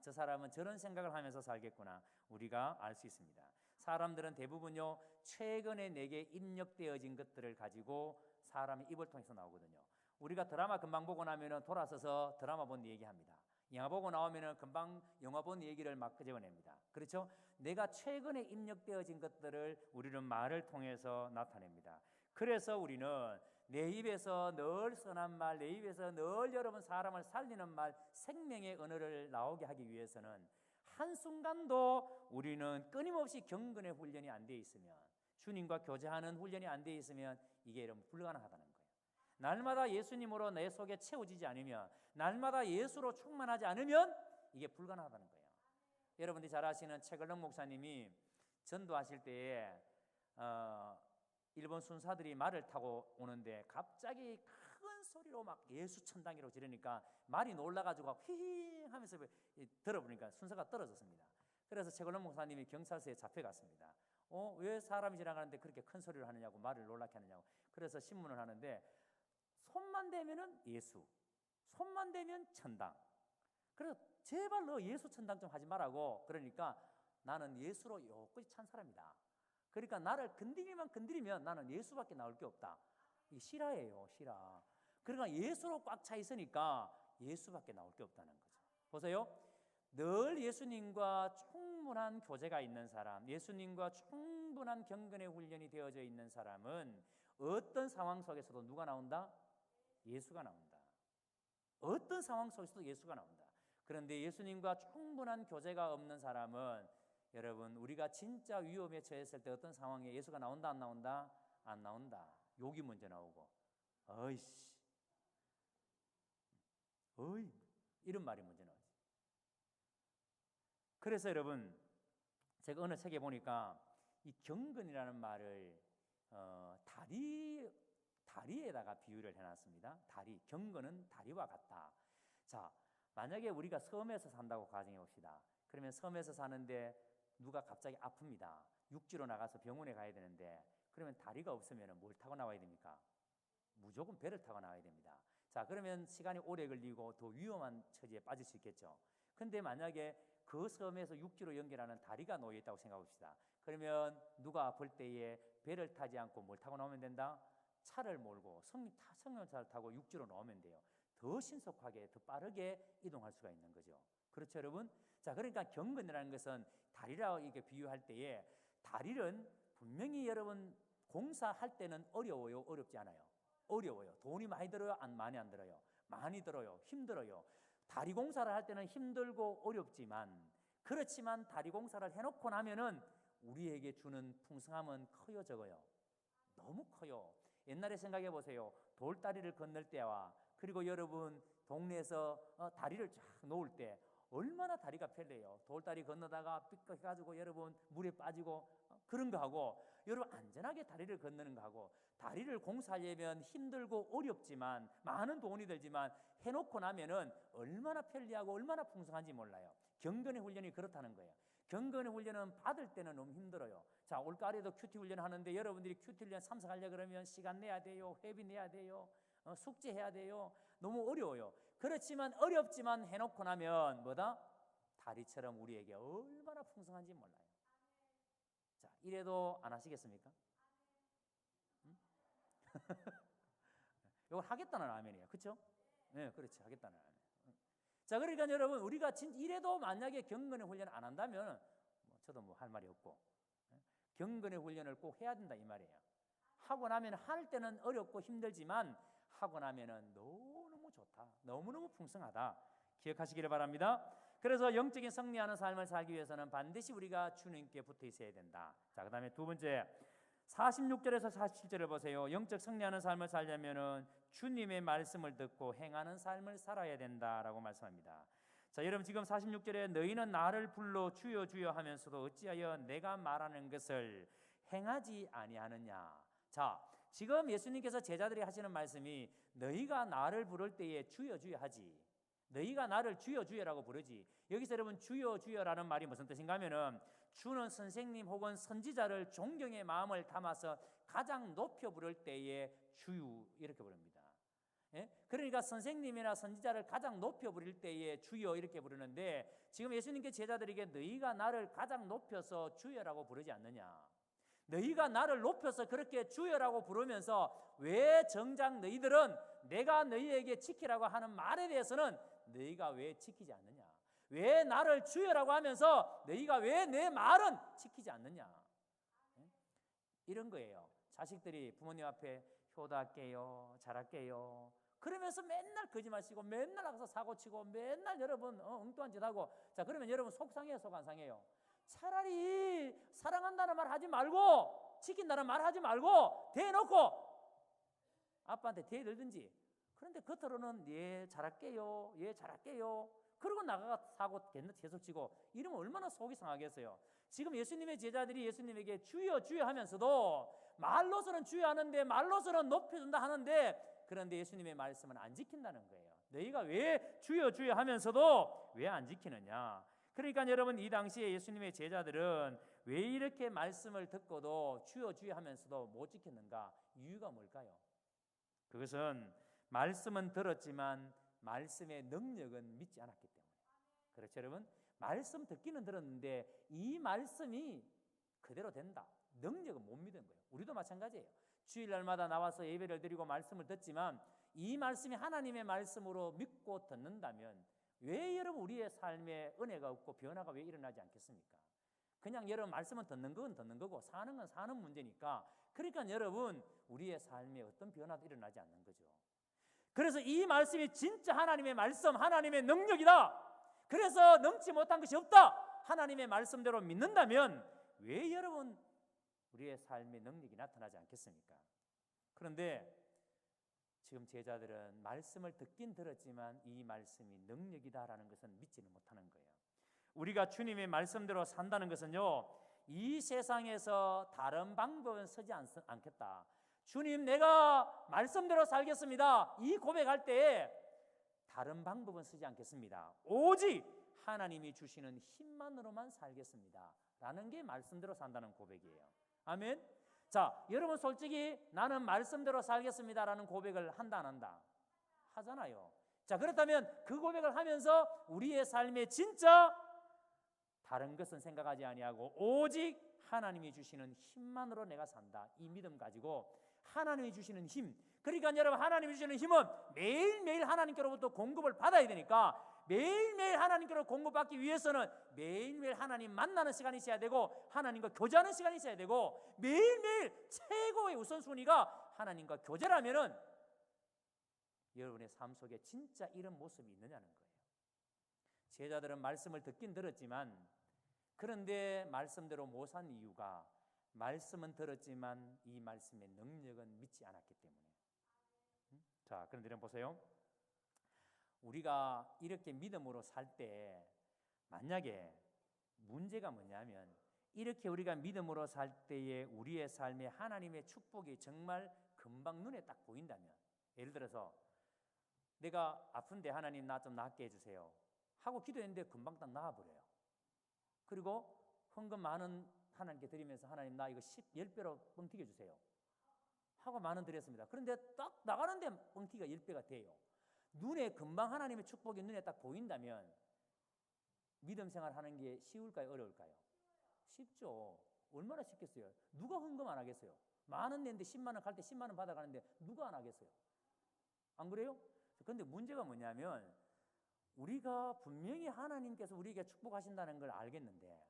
저 사람은 저런 생각을 하면서 살겠구나, 우리가 알 수 있습니다. 사람들은 대부분요 최근에 내게 입력되어진 것들을 가지고 사람의 입을 통해서 나오거든요. 우리가 드라마 금방 보고 나면은 돌아서서 드라마 본 얘기합니다. 영화 보고 나오면은 금방 영화 본 얘기를 막 끄집어냅니다. 그렇죠? 내가 최근에 입력되어진 것들을 우리는 말을 통해서 나타냅니다. 그래서 우리는 내 입에서 늘 선한 말, 내 입에서 늘 여러분 사람을 살리는 말, 생명의 언어를 나오게 하기 위해서는 한순간도 우리는 끊임없이 경건의 훈련이 안 돼 있으면, 주님과 교제하는 훈련이 안 돼 있으면 이게 여러분 불가능하다는 거예요. 날마다 예수님으로 내 속에 채워지지 않으면, 날마다 예수로 충만하지 않으면 이게 불가능하다는 거예요. 여러분들이 잘 아시는 최걸렁 목사님이 전도하실 때에 일본 순사들이 말을 타고 오는데 갑자기 큰 소리로 막 예수 천당이라고 지르니까 말이 놀라가지고 휘휘 하면서 들어보니까 순서가 떨어졌습니다. 그래서 최걸렁 목사님이 경찰서에 잡혀갔습니다. 왜 사람이 지나가는데 그렇게 큰 소리를 하느냐고, 말을 놀라게 하느냐고. 그래서 신문을 하는데 손만 대면은 예수, 손만 대면 천당. 그래서 제발 너 예수 천당 좀 하지 말라고. 그러니까 나는 예수로 여기까지 찬 사람이다. 그러니까 나를 건드리면 나는 예수밖에 나올 게 없다. 이게 실화예요, 실화. 그러니까 예수로 꽉 차 있으니까 예수밖에 나올 게 없다는 거죠. 보세요. 늘 예수님과 충분한 교제가 있는 사람, 예수님과 충분한 경건의 훈련이 되어져 있는 사람은 어떤 상황 속에서도 누가 나온다? 예수가 나온다. 어떤 상황 속에서도 예수가 나온다. 그런데 예수님과 충분한 교제가 없는 사람은, 여러분, 우리가 진짜 위험에 처했을 때 어떤 상황에 예수가 나온다 안 나온다? 안 나온다. 욕이 먼저 나오고, 어이씨, 어이, 이런 말이 먼저 나오지. 그래서 여러분, 제가 어느 책에 보니까 이 경건이라는 말을 다리에다가 비유를 해놨습니다. 다리, 경건은 다리와 같다. 자, 만약에 우리가 섬에서 산다고 가정해 봅시다. 그러면 섬에서 사는데 누가 갑자기 아픕니다. 육지로 나가서 병원에 가야 되는데, 그러면 다리가 없으면 뭘 타고 나와야 됩니까? 무조건 배를 타고 나와야 됩니다. 자, 그러면 시간이 오래 걸리고 더 위험한 처지에 빠질 수 있겠죠. 근데 만약에 그 섬에서 육지로 연결하는 다리가 놓여 있다고 생각해 봅시다. 그러면 누가 아플 때에 배를 타지 않고 뭘 타고 나오면 된다? 차를 몰고 승용차를 타고 육지로 나오면 돼요. 더 신속하게, 더 빠르게 이동할 수가 있는 거죠. 그렇죠, 여러분? 자, 그러니까 경건이라는 것은 다리라고 이렇게 비유할 때에, 다리는 분명히 여러분 공사할 때는 어려워요, 어렵지 않아요? 어려워요. 돈이 많이 들어요, 많이 안 들어요? 많이 들어요, 힘들어요. 다리 공사를 할 때는 힘들고 어렵지만, 그렇지만 다리 공사를 해놓고 나면은 우리에게 주는 풍성함은 커요, 적어요? 너무 커요. 옛날에 생각해 보세요. 돌다리를 건널 때와, 그리고 여러분 동네에서 다리를 쫙 놓을 때 얼마나 다리가 편해요. 돌다리 건너다가 삐걱해가지고 여러분 물에 빠지고 그런 거 하고, 여러분 안전하게 다리를 건너는 거 하고, 다리를 공사하려면 힘들고 어렵지만 많은 돈이 들지만 해놓고 나면은 얼마나 편리하고 얼마나 풍성한지 몰라요. 경건의 훈련이 그렇다는 거예요. 경건의 훈련은 받을 때는 너무 힘들어요. 자, 올가을에도 큐티 훈련 하는데 여러분들이 큐티 훈련 참석하려고 그러면 시간 내야 돼요, 회비 내야 돼요, 숙제해야 돼요. 너무 어려워요. 그렇지만 어렵지만 해놓고 나면 뭐다? 다리처럼 우리에게 얼마나 풍성한지 몰라요. 자, 이래도 안 하시겠습니까? 응? 이걸 하겠다는 아멘이에요. 그렇죠? 네, 그렇지, 하겠다는 아멘. 자, 그러니까 여러분, 우리가 이래도 만약에 경건의 훈련을 안 한다면 저도 뭐 할 말이 없고, 경건의 훈련을 꼭 해야 된다 이 말이에요. 하고 나면 할 때는 어렵고 힘들지만 하고 나면은 너무너무 좋다, 너무너무 풍성하다, 기억하시기를 바랍니다. 그래서 영적인 승리하는 삶을 살기 위해서는 반드시 우리가 주님께 붙어 있어야 된다. 자, 그 다음에 두 번째, 46절에서 47절을 보세요. 영적 승리하는 삶을 살려면은 주님의 말씀을 듣고 행하는 삶을 살아야 된다라고 말씀합니다. 자, 여러분 지금 46절에 너희는 나를 불러 주여 주여 하면서도 어찌하여 내가 말하는 것을 행하지 아니하느냐. 자, 지금 예수님께서 제자들이 하시는 말씀이, 너희가 나를 부를 때에 주여 주여 하지, 너희가 나를 주여 주여라고 부르지. 여기서 여러분 주여 주여라는 말이 무슨 뜻인가 하면은, 주는 선생님 혹은 선지자를 존경의 마음을 담아서 가장 높여 부를 때에 주유 이렇게 부릅니다. 예? 그러니까 선생님이나 선지자를 가장 높여 부를 때에 주여 이렇게 부르는데, 지금 예수님께 제자들에게 너희가 나를 가장 높여서 주여라고 부르지 않느냐. 너희가 나를 높여서 그렇게 주여라고 부르면서 왜 정작 너희들은 내가 너희에게 지키라고 하는 말에 대해서는 너희가 왜 지키지 않느냐. 왜 나를 주여라고 하면서 너희가 왜 내 말은 지키지 않느냐. 이런 거예요. 자식들이 부모님 앞에 효도할게요, 잘할게요 그러면서 맨날 거짓말 치고 맨날 나가서 사고치고 맨날 여러분 엉뚱한 짓 하고, 자, 그러면 여러분 속상해요, 속 안 상해요? 차라리 사랑한다는 말 하지 말고 지킨다는 말 하지 말고 대놓고 아빠한테 대들든지. 그런데 겉으로는 예 잘할게요, 예 잘할게요 그러고 나가가 사고 계속 치고, 이러면 얼마나 속이 상하겠어요. 지금 예수님의 제자들이 예수님에게 주여 주여 하면서도 말로서는 주여 하는데, 말로서는 높여준다 하는데, 그런데 예수님의 말씀은 안 지킨다는 거예요. 너희가 왜 주여 주여 하면서도 왜 안 지키느냐. 그러니까 여러분, 이 당시에 예수님의 제자들은 왜 이렇게 말씀을 듣고도 주여 주여 하면서도 못 지켰는가? 이유가 뭘까요? 그것은 말씀은 들었지만 말씀의 능력은 믿지 않았기 때문에. 그렇죠, 여러분? 말씀 듣기는 들었는데 이 말씀이 그대로 된다, 능력은 못 믿은 거예요. 우리도 마찬가지예요. 주일날마다 나와서 예배를 드리고 말씀을 듣지만 이 말씀이 하나님의 말씀으로 믿고 듣는다면 왜 여러분 우리의 삶에 은혜가 없고 변화가 왜 일어나지 않겠습니까? 그냥 여러분 말씀은 듣는 건 듣는 거고 사는 건 사는 문제니까, 그러니까 여러분 우리의 삶에 어떤 변화도 일어나지 않는 거죠. 그래서 이 말씀이 진짜 하나님의 말씀, 하나님의 능력이다. 그래서 넘지 못한 것이 없다. 하나님의 말씀대로 믿는다면 왜 여러분 우리의 삶의 능력이 나타나지 않겠습니까? 그런데 지금 제자들은 말씀을 듣긴 들었지만 이 말씀이 능력이다라는 것은 믿지는 못하는 거예요. 우리가 주님의 말씀대로 산다는 것은요, 이 세상에서 다른 방법은 쓰지 않겠다. 주님, 내가 말씀대로 살겠습니다. 이 고백할 때 다른 방법은 쓰지 않겠습니다. 오직 하나님이 주시는 힘만으로만 살겠습니다 라는 게 말씀대로 산다는 고백이에요. 아멘. 자, 여러분 솔직히 나는 말씀대로 살겠습니다 라는 고백을 한다 안 한다? 하잖아요. 자, 그렇다면 그 고백을 하면서 우리의 삶에 진짜 다른 것은 생각하지 아니하고 오직 하나님이 주시는 힘만으로 내가 산다, 이 믿음 가지고 하나님이 주시는 힘, 그러니까 여러분 하나님이 주시는 힘은 매일매일 하나님께로부터 공급을 받아야 되니까 매일매일 하나님께로 공급받기 위해서는 매일매일 하나님 만나는 시간이 있어야 되고 하나님과 교제하는 시간이 있어야 되고 매일매일 최고의 우선순위가 하나님과 교제라면은 여러분의 삶 속에 진짜 이런 모습이 있느냐는 거예요. 제자들은 말씀을 듣긴 들었지만 그런데 말씀대로 못 산 이유가 말씀은 들었지만 이 말씀의 능력은 믿지 않았기 때문에. 자, 그런데 여러분 보세요. 우리가 이렇게 믿음으로 살 때 만약에 문제가 뭐냐면 이렇게 우리가 믿음으로 살 때에 우리의 삶에 하나님의 축복이 정말 금방 눈에 딱 보인다면, 예를 들어서 내가 아픈데 하나님 나 좀 낫게 해주세요 하고 기도했는데 금방 딱 나아버려요. 그리고 헌금 많은 하나님께 드리면서 하나님 나 이거 10배로 뻥튀겨 주세요 하고 만원 드렸습니다. 그런데 딱 나가는데 뻥튀기가 10배가 돼요. 눈에 금방 하나님의 축복이 눈에 딱 보인다면 믿음 생활하는 게 쉬울까요? 어려울까요? 쉽죠. 얼마나 쉽겠어요? 누가 헌금 안 하겠어요? 만원 냈는데 10만 원 갈 때 10만 원 받아가는데 누가 안 하겠어요? 안 그래요? 그런데 문제가 뭐냐면 우리가 분명히 하나님께서 우리에게 축복하신다는 걸 알겠는데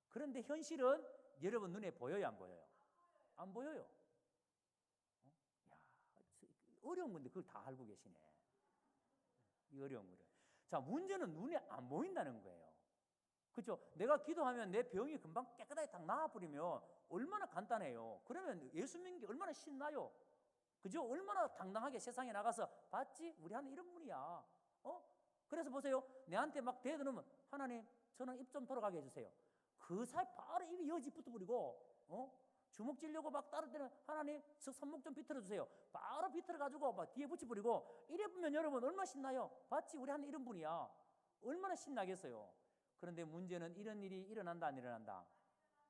그런데 현실은 여러분 눈에 보여요? 안 보여요? 안 보여요. 야, 어려운 건데 그걸 다 알고 계시네. 이 어려운 거를. 자, 문제는 눈에 안 보인다는 거예요. 그렇죠? 내가 기도하면 내 병이 금방 깨끗하게 딱 나아버리면 얼마나 간단해요. 그러면 예수 믿는 게 얼마나 신나요. 그죠? 얼마나 당당하게 세상에 나가서 봤지? 우리 하는 이런 분이야. 그래서 보세요. 내한테 막 대드으면 하나님 저는 입 좀 돌아가게 해주세요. 그 사이 바로 입이 여지 붙어버리고 주먹 찌려고 막 따를 때는 하나님 저 손목 좀 비틀어 주세요. 바로 비틀어 가지고 막 뒤에 붙여버리고 이래 보면 여러분 얼마나 신나요? 봤지? 우리 하는 이런 분이야. 얼마나 신나겠어요. 그런데 문제는 이런 일이 일어난다 안 일어난다?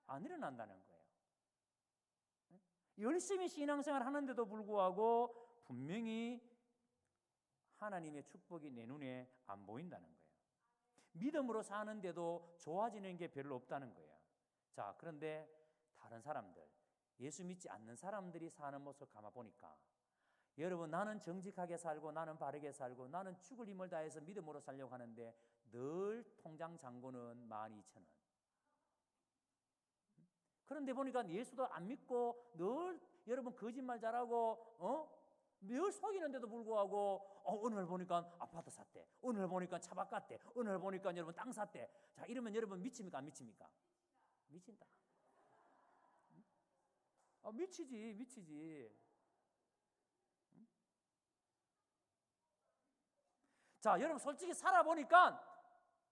안 일어난다는 거예요. 열심히 신앙생활 하는데도 불구하고 분명히 하나님의 축복이 내 눈에 안 보인다는 거예요. 믿음으로 사는데도 좋아지는 게 별로 없다는 거예요. 자, 그런데 다른 사람들, 예수 믿지 않는 사람들이 사는 모습을 감아보니까 여러분 나는 정직하게 살고 나는 바르게 살고 나는 죽을 힘을 다해서 믿음으로 살려고 하는데 늘 통장 잔고는 12,000원. 그런데 보니까 예수도 안 믿고 늘 여러분 거짓말 잘하고 늘 속이는데도 불구하고 오늘 보니까 아파트 샀대, 오늘 보니까 차 바꿨대, 오늘 보니까 여러분 땅 샀대. 자, 이러면 여러분 미칩니까 안 미칩니까? 미친다. 미치지. 자, 여러분 솔직히 살아보니까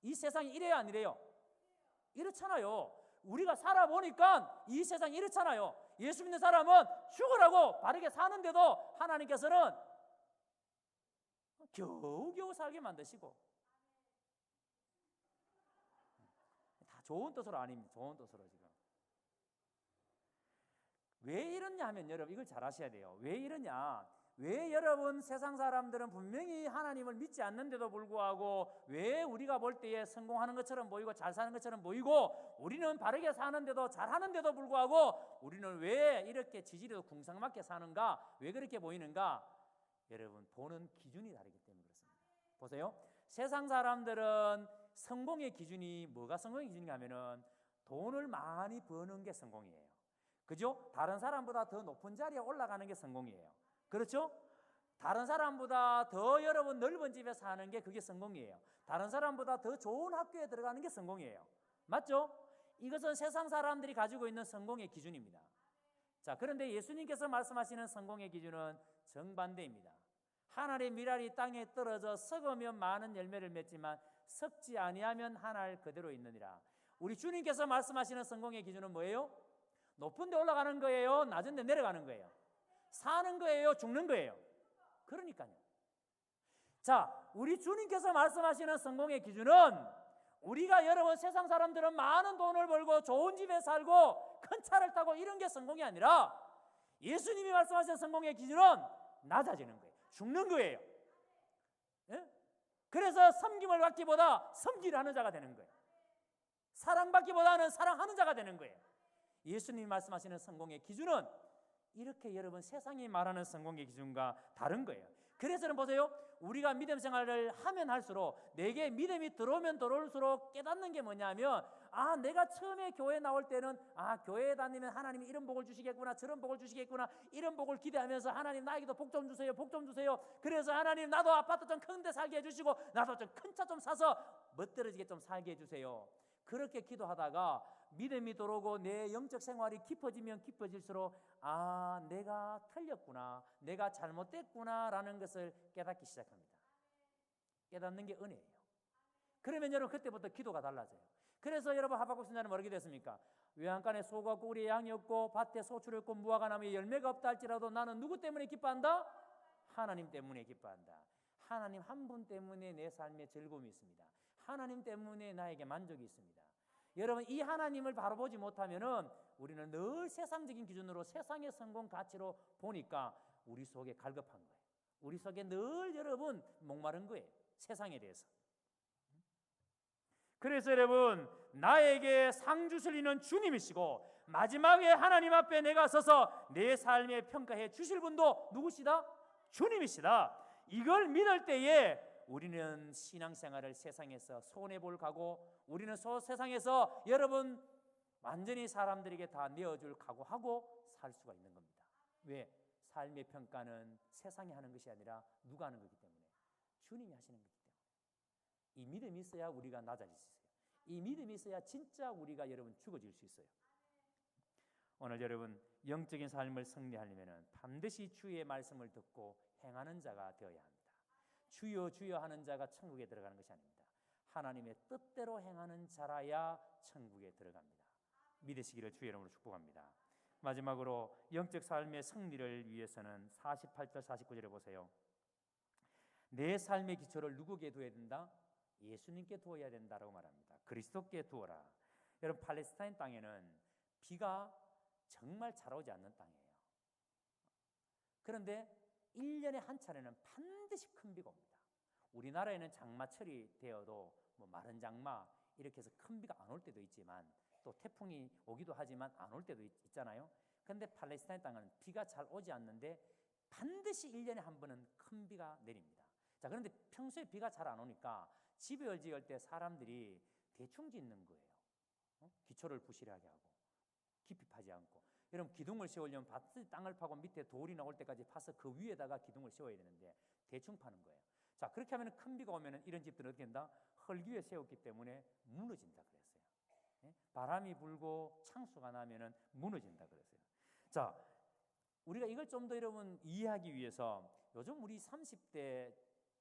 이 세상이 이래요 안 이래요? 이렇잖아요. 우리가 살아보니까 이 세상이 이렇잖아요. 예수 믿는 사람은 죽으라고 바르게 사는데도 하나님께서는 겨우겨우 살게 만드시고, 다 좋은 뜻으로 아닙니다. 좋은 뜻으로 지금. 왜 이러냐 하면 여러분 이걸 잘 아셔야 돼요. 왜 이러냐? 왜 여러분 세상 사람들은 분명히 하나님을 믿지 않는데도 불구하고 왜 우리가 볼 때에 성공하는 것처럼 보이고 잘 사는 것처럼 보이고 우리는 바르게 사는데도 잘하는데도 불구하고 우리는 왜 이렇게 지지리도 궁상맞게 사는가? 왜 그렇게 보이는가? 여러분 보는 기준이 다르기 때문에 그렇습니다. 보세요. 세상 사람들은 성공의 기준이 뭐가 성공의 기준인가 하면은 돈을 많이 버는 게 성공이에요. 그죠? 다른 사람보다 더 높은 자리에 올라가는 게 성공이에요. 그렇죠? 다른 사람보다 더 여러분 넓은 집에 사는 게 그게 성공이에요. 다른 사람보다 더 좋은 학교에 들어가는 게 성공이에요. 맞죠? 이것은 세상 사람들이 가지고 있는 성공의 기준입니다. 자, 그런데 예수님께서 말씀하시는 성공의 기준은 정반대입니다. 하늘의 밀알이 땅에 떨어져 썩으면 많은 열매를 맺지만 썩지 아니하면 하늘 그대로 있느니라. 우리 주님께서 말씀하시는 성공의 기준은 뭐예요? 높은 데 올라가는 거예요? 낮은 데 내려가는 거예요? 사는 거예요? 죽는 거예요? 그러니까요. 자, 우리 주님께서 말씀하시는 성공의 기준은 우리가 여러분 세상 사람들은 많은 돈을 벌고 좋은 집에 살고 큰 차를 타고 이런 게 성공이 아니라 예수님이 말씀하시는 성공의 기준은 낮아지는 거예요. 죽는 거예요. 예? 그래서 섬김을 받기보다 섬기를 하는 자가 되는 거예요. 사랑받기보다는 사랑하는 자가 되는 거예요. 예수님이 말씀하시는 성공의 기준은 이렇게 여러분 세상이 말하는 성공의 기준과 다른 거예요. 그래서는 보세요. 우리가 믿음 생활을 하면 할수록 내게 믿음이 들어오면 들어올수록 깨닫는 게 뭐냐면 내가 처음에 교회 나올 때는 교회에 다니면 하나님이 이런 복을 주시겠구나 저런 복을 주시겠구나 이런 복을 기대하면서 하나님 나에게도 복 좀 주세요 복 좀 주세요. 그래서 하나님 나도 아파트 좀 큰 데 살게 해주시고 나도 좀 큰 차 좀 사서 멋들어지게 좀 살게 해주세요. 그렇게 기도하다가 믿음이 들어오고 내 영적 생활이 깊어지면 깊어질수록 내가 틀렸구나 내가 잘못됐구나 라는 것을 깨닫기 시작합니다. 깨닫는 게 은혜예요. 그러면 여러분 그때부터 기도가 달라져요. 그래서 여러분 하박국 선지자는 뭐라게 됐습니까? 외양간에 소가 없고 우리의 양이 없고 밭에 소출이 없고 무화과 나무에 열매가 없다 할지라도 나는 누구 때문에 기뻐한다? 하나님 때문에 기뻐한다. 하나님 한 분 때문에 내 삶에 즐거움이 있습니다. 하나님 때문에 나에게 만족이 있습니다. 여러분 이 하나님을 바라보지 못하면은 우리는 늘 세상적인 기준으로 세상의 성공 가치로 보니까 우리 속에 갈급한 거예요. 우리 속에 늘 여러분 목마른 거예요. 세상에 대해서. 그래서 여러분 나에게 상 주실 이는 주님이시고 마지막에 하나님 앞에 내가 서서 내 삶에 평가해 주실 분도 누구시다? 주님이시다. 이걸 믿을 때에 우리는 신앙생활을 세상에서 손해볼 각오, 우리는 세상에서 여러분 완전히 사람들에게 다 내어줄 각오하고 살 수가 있는 겁니다. 왜? 삶의 평가는 세상이 하는 것이 아니라 누가 하는 거기 때문에 주님이 하시는 거기 때문에 이 믿음이 있어야 우리가 낮아질 수 있어요. 이 믿음이 있어야 진짜 우리가 여러분 죽어질 수 있어요. 오늘 여러분 영적인 삶을 승리하려면 반드시 주의 말씀을 듣고 행하는 자가 되어야 합니다. 주여 주여 하는 자가 천국에 들어가는 것이 아닙니다. 하나님의 뜻대로 행하는 자라야 천국에 들어갑니다. 믿으시기를 주의 이름으로 축복합니다. 마지막으로 영적 삶의 승리를 위해서는 48절 49절에 보세요. 내 삶의 기초를 누구에게 두어야 된다? 예수님께 두어야 된다라고 말합니다. 그리스도께 두어라. 여러분 팔레스타인 땅에는 비가 정말 잘 오지 않는 땅이에요. 그런데 1년에 한 차례는 반드시 큰 비가 옵니다. 우리나라에는 장마철이 되어도 마른 장마 이렇게 해서 큰 비가 안 올 때도 있지만 또 태풍이 오기도 하지만 안 올 때도 있잖아요. 그런데 팔레스타인 땅은 비가 잘 오지 않는데 반드시 1년에 한 번은 큰 비가 내립니다. 자, 그런데 평소에 비가 잘 안 오니까 집을 지을 때 사람들이 대충 짓는 거예요. 기초를 부실하게 하고 깊이 파지 않고. 여러분 기둥을 세우려면 밭을 땅을 파고 밑에 돌이 나올 때까지 파서 그 위에다가 기둥을 세워야 되는데 대충 파는 거예요. 자, 그렇게 하면 큰 비가 오면 이런 집들은 어떻게 된다? 흙 위에 세웠기 때문에 무너진다 그랬어요. 예? 바람이 불고 창수가 나면은 무너진다 그랬어요. 자, 우리가 이걸 좀 더 여러분 이해하기 위해서 요즘 우리 30대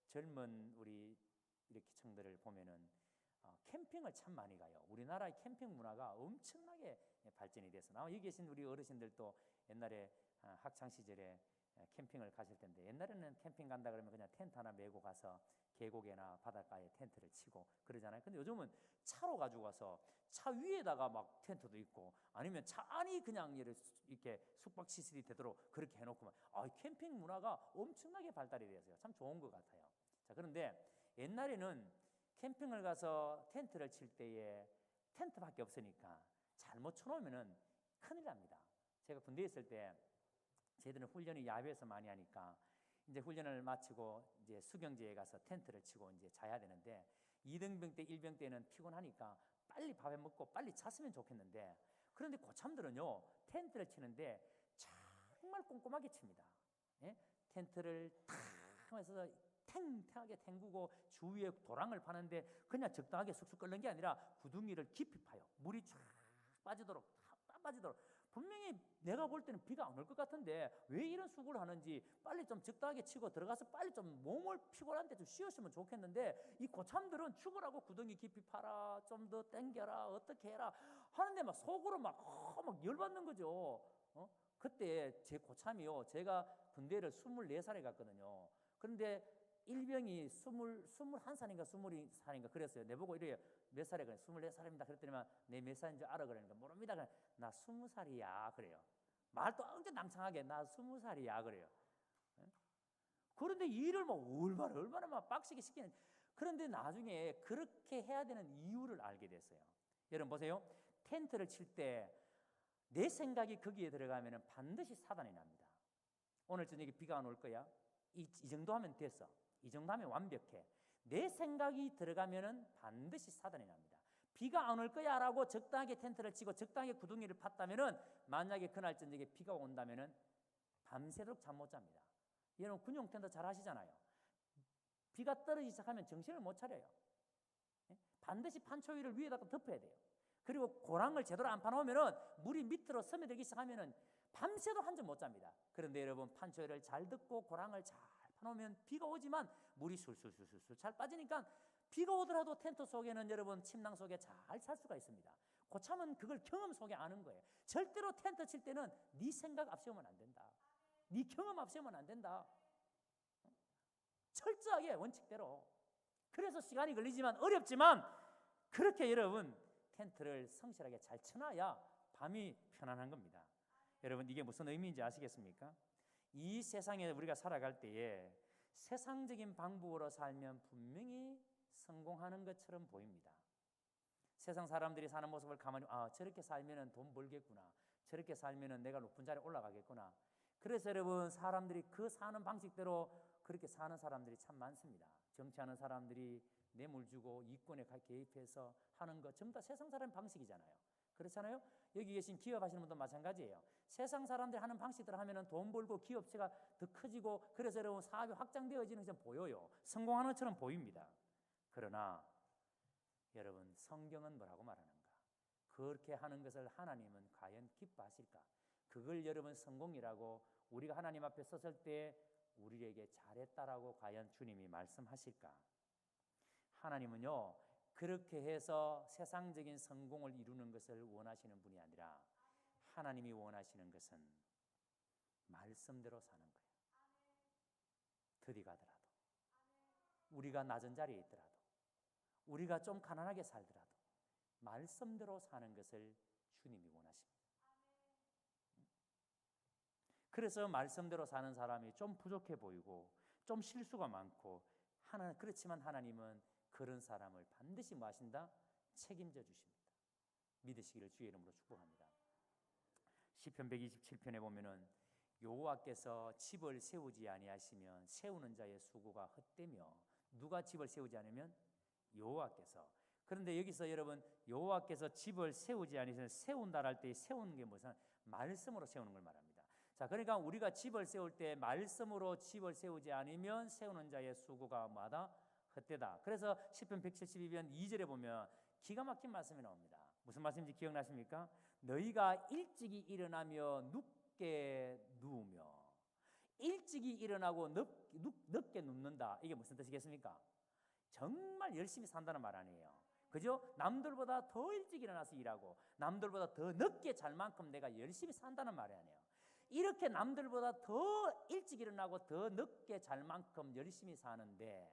젊은 우리 이렇게 청들을 보면은 캠핑을 참 많이 가요. 우리나라의 캠핑 문화가 엄청나게 발전이 돼서 여기 계신 우리 어르신들도 옛날에 학창 시절에 캠핑을 가실 텐데, 옛날에는 캠핑 간다 그러면 그냥 텐트 하나 메고 가서 계곡이나 바닷가에 텐트를 치고 그러잖아요. 근데 요즘은 차로 가지고 가서 차 위에다가 막 텐트도 있고, 아니면 차 안이 그냥 이렇게 숙박 시설이 되도록 그렇게 해놓고 캠핑 문화가 엄청나게 발달이 되었어요. 참 좋은 것 같아요. 자, 그런데 옛날에는 캠핑을 가서 텐트를 칠 때에 텐트밖에 없으니까 잘못 쳐놓으면은 큰일 납니다. 제가 군대에 있을 때 저희들은 훈련이 야외에서 많이 하니까 이제 훈련을 마치고 이제 수경지에 가서 텐트를 치고 이제 자야 되는데, 2등병 때 1병 때는 피곤하니까 빨리 밥을 먹고 빨리 잤으면 좋겠는데, 그런데 고참들은요 텐트를 치는데 정말 꼼꼼하게 칩니다. 예? 텐트를 탁 하면서 탱탱하게 탱구고 주위에 도랑을 파는데 그냥 적당하게 쑥쑥 끓는 게 아니라 구덩이를 깊이 파요. 물이 쫙 빠지도록 분명히 내가 볼 때는 비가 안 올 것 같은데 왜 이런 수고를 하는지, 빨리 좀 적당하게 치고 들어가서 빨리 좀 몸을 피곤한데 좀 쉬었으면 좋겠는데, 이 고참들은 죽으라고 구덩이 깊이 파라, 좀 더 땡겨라, 어떻게 해라 하는데 막 속으로 막 열받는 거죠. 그때 제 고참이요, 제가 군대를 24살에 갔거든요. 그런데 일병이 21살인가 20살인가 그랬어요. 내보고 이래요. 몇 살에 그래? 24살입니다. 그랬더니만 내 몇 살인 줄 알아? 그러니까 모릅니다. 나 20살이야 그래요. 말도 언제 낭창하게 나 20살이야 그래요. 그런데 일을 얼마나 막 빡시게 시키는. 그런데 나중에 그렇게 해야 되는 이유를 알게 됐어요. 여러분 보세요. 텐트를 칠 때 내 생각이 거기에 들어가면 반드시 사단이 납니다. 오늘 저녁에 비가 안 올 거야. 이 정도 하면 됐어. 이 정도 하면 완벽해. 내 생각이 들어가면은 반드시 사단이 납니다. 비가 안 올 거야 라고 적당하게 텐트를 치고 적당하게 구덩이를 팠다면은, 만약에 그날 저녁에 비가 온다면은 밤새도록 잠 못 잡니다. 여러분 군용 텐트 잘 하시잖아요. 비가 떨어지기 시작하면 정신을 못 차려요. 반드시 판초 위를 위에다가 덮어야 돼요. 그리고 고랑을 제대로 안 파놓으면은 물이 밑으로 스며들기 시작하면은 밤새도 한 점 못 잡니다. 그런데 여러분 판초위를 잘 듣고 고랑을 잘 파놓으면 비가 오지만 물이 술술술술 잘 빠지니까 비가 오더라도 텐트 속에는 여러분 침낭 속에 잘 살 수가 있습니다. 고참은 그걸 경험 속에 아는 거예요. 절대로 텐트 칠 때는 네 생각 앞세우면 안 된다. 네 경험 앞세우면 안 된다. 철저하게 원칙대로. 그래서 시간이 걸리지만 어렵지만 그렇게 여러분 텐트를 성실하게 잘 쳐놔야 밤이 편안한 겁니다. 여러분 이게 무슨 의미인지 아시겠습니까? 이 세상에 우리가 살아갈 때에 세상적인 방법으로 살면 분명히 성공하는 것처럼 보입니다. 세상 사람들이 사는 모습을 가만히 저렇게 살면 돈 벌겠구나, 저렇게 살면 내가 높은 자리에 올라가겠구나. 그래서 여러분 사람들이 그 사는 방식대로 그렇게 사는 사람들이 참 많습니다. 정치하는 사람들이 뇌물 주고 이권에 개입해서 하는 것 전부 다 세상 사람 방식이잖아요. 그렇잖아요? 여기 계신 기업하시는 분도 마찬가지예요. 세상 사람들이 하는 방식대로 하면 돈 벌고 기업체가 더 커지고, 그래서 여러분 사업이 확장되어지는 것처럼 보여요. 성공하는 것처럼 보입니다. 그러나 여러분 성경은 뭐라고 말하는가? 그렇게 하는 것을 하나님은 과연 기뻐하실까? 그걸 여러분 성공이라고 우리가 하나님 앞에 섰을 때 우리에게 잘했다라고 과연 주님이 말씀하실까? 하나님은요 그렇게 해서 세상적인 성공을 이루는 것을 원하시는 분이 아니라, 하나님이 원하시는 것은 말씀대로 사는 거예요. 들이 가더라도, 우리가 낮은 자리에 있더라도, 우리가 좀 가난하게 살더라도 말씀대로 사는 것을 주님이 원하십니다. 그래서 말씀대로 사는 사람이 좀 부족해 보이고 좀 실수가 많고 그렇지만 하나님은 그런 사람을 반드시 뭐 하신다? 책임져 주십니다. 믿으시기를 주의 이름으로 축복합니다. 시편 127편에 보면은 여호와께서 집을 세우지 아니하시면 세우는 자의 수고가 헛되며, 누가 집을 세우지 않으면 여호와께서. 그런데 여기서 여러분 여호와께서 집을 세우지 아니하시면 세운다랄 때 세우는 게 무슨 말씀으로 세우는 걸 말합니다. 자, 그러니까 우리가 집을 세울 때 말씀으로 집을 세우지 않으면 세우는 자의 수고가 뭐하다? 헛되다. 그래서 시편 172편 2절에 보면 기가 막힌 말씀이 나옵니다. 무슨 말씀인지 기억나십니까? 너희가 일찍이 일어나며 늦게 누우며, 일찍이 일어나고 늦게 눕는다. 이게 무슨 뜻이겠습니까? 정말 열심히 산다는 말 아니에요. 그죠? 남들보다 더 일찍 일어나서 일하고 남들보다 더 늦게 잘 만큼 내가 열심히 산다는 말이 아니에요. 이렇게 남들보다 더 일찍 일어나고 더 늦게 잘 만큼 열심히 사는데,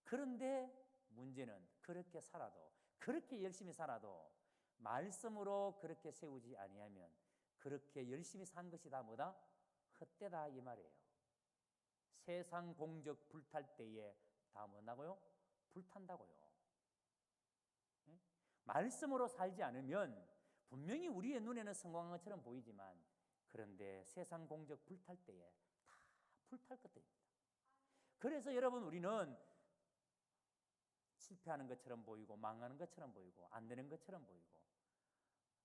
그런데 문제는 그렇게 살아도, 그렇게 열심히 살아도 말씀으로 그렇게 세우지 아니하면 그렇게 열심히 산 것이 다 뭐다? 헛되다 이 말이에요. 세상 공적 불탈 때에 다 뭐라고요? 불탄다고요. 네? 말씀으로 살지 않으면 분명히 우리의 눈에는 성공한 것처럼 보이지만, 그런데 세상 공적 불탈 때에 다 불탈 것들입니다. 그래서 여러분, 우리는 실패하는 것처럼 보이고 망하는 것처럼 보이고 안 되는 것처럼 보이고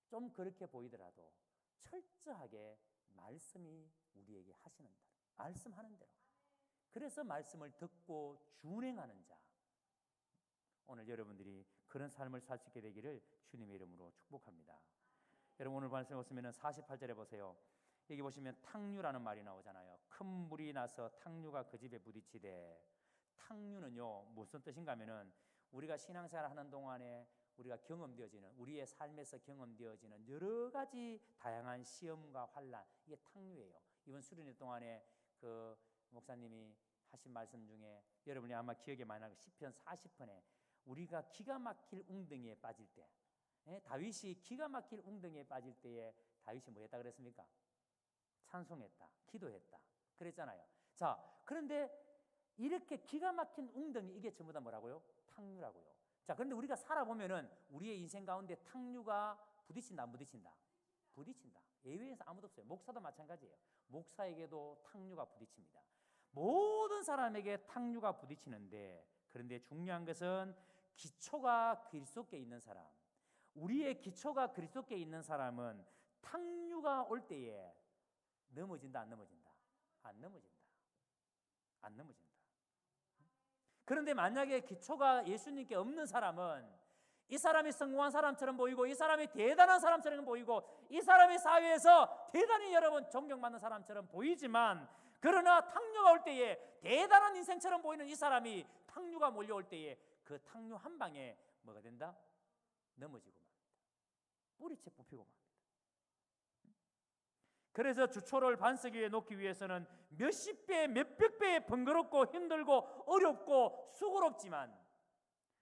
좀 그렇게 보이더라도 철저하게 말씀이 우리에게 하시는 대로, 말씀하는 대로, 그래서 말씀을 듣고 준행하는 자, 오늘 여러분들이 그런 삶을 살 수 있게 되기를 주님의 이름으로 축복합니다. 여러분, 오늘 말씀 보시면 48절에 보세요. 여기 보시면 탕류라는 말이 나오잖아요. 큰 물이 나서 탕류가 그 집에 부딪히되, 탕류는요 무슨 뜻인가 하면은 우리가 신앙생활 하는 동안에 우리가 경험되어지는, 우리의 삶에서 경험되어지는 여러 가지 다양한 시험과 환난, 이게 탕류예요. 이번 수련회 동안에 그 목사님이 하신 말씀 중에 여러분이 아마 기억에 많이 나고, 시편 40편에 우리가 기가 막힐 웅덩이에 빠질 때, 다윗이 기가 막힐 웅덩이에 빠질 때에 다윗이 뭐 했다 그랬습니까? 찬송했다, 기도했다 그랬잖아요. 자, 그런데 이렇게 기가 막힌 웅덩이, 이게 전부 다 뭐라고요? 탕류라고요. 자, 그런데 우리가 살아보면은 우리의 인생 가운데 탕류가 부딪힌다, 안 부딪힌다? 부딪힌다. 예외에서 아무도 없어요. 목사도 마찬가지예요. 목사에게도 탕류가 부딪힙니다. 모든 사람에게 탕류가 부딪히는데, 그런데 중요한 것은 기초가 그리스도께 있는 사람, 우리의 기초가 그리스도께 있는 사람은 탕류가 올 때에 넘어진다, 안 넘어진다? 안 넘어진다. 안 넘어진다. 그런데 만약에 기초가 예수님께 없는 사람은 이 사람이 성공한 사람처럼 보이고, 이 사람이 대단한 사람처럼 보이고, 이 사람이 사회에서 대단히 여러분 존경받는 사람처럼 보이지만, 그러나 탕류가 올 때에 대단한 인생처럼 보이는 이 사람이 탕류가 몰려올 때에 그 탕류 한 방에 뭐가 된다? 넘어지고 맙니다. 뿌리채 뽑히고 맙니다. 그래서 주초를 반석 위에 놓기 위해서는 몇십 배, 몇백 배 번거롭고 힘들고 어렵고 수고롭지만,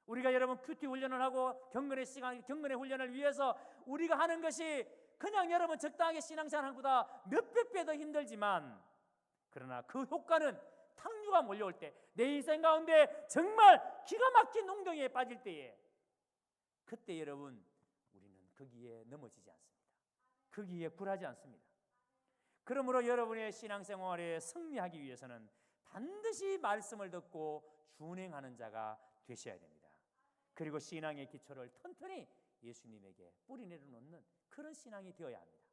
우리가 여러분 큐티 훈련을 하고 경건의 시간, 경건의 훈련을 위해서 우리가 하는 것이 그냥 여러분 적당하게 신앙생활 하는 것보다 몇백 배 더 힘들지만, 그러나 그 효과는 탕류가 몰려올 때, 내 인생 가운데 정말 기가 막힌 웅덩이에 빠질 때에, 그때 여러분 우리는 거기에 넘어지지 않습니다. 거기에 굴하지 않습니다. 그러므로 여러분의 신앙생활에 승리하기 위해서는 반드시 말씀을 듣고 준행하는 자가 되셔야 됩니다. 그리고 신앙의 기초를 튼튼히 예수님에게 뿌리 내려놓는 그런 신앙이 되어야 합니다.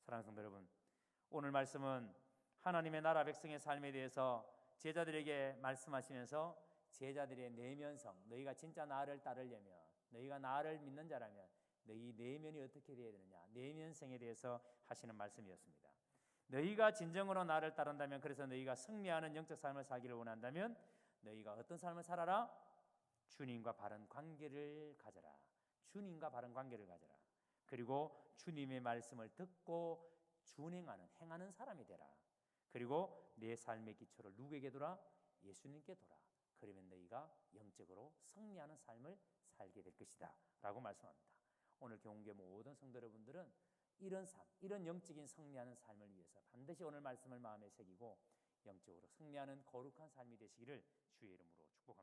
사랑하는 성도 여러분, 오늘 말씀은 하나님의 나라 백성의 삶에 대해서 제자들에게 말씀하시면서, 제자들의 내면성, 너희가 진짜 나를 따르려면, 너희가 나를 믿는 자라면 너희 내면이 어떻게 되어야 되느냐, 내면성에 대해서 하시는 말씀이었습니다. 너희가 진정으로 나를 따른다면, 그래서 너희가 승리하는 영적 삶을 살기를 원한다면 너희가 어떤 삶을 살아라? 주님과 바른 관계를 가져라. 주님과 바른 관계를 가져라. 그리고 주님의 말씀을 듣고 준행하는, 행하는 사람이 되라. 그리고 내 삶의 기초를 누구에게 둬라? 예수님께 둬라. 그러면 너희가 영적으로 승리하는 삶을 살게 될 것이다 라고 말씀합니다. 오늘 교훈계 모든 성도 여러분들은 이런 삶, 이런 영적인 승리하는 삶을 위해서 반드시 오늘 말씀을 마음에 새기고 영적으로 승리하는 거룩한 삶이 되시기를 주의 이름으로 축복합니다.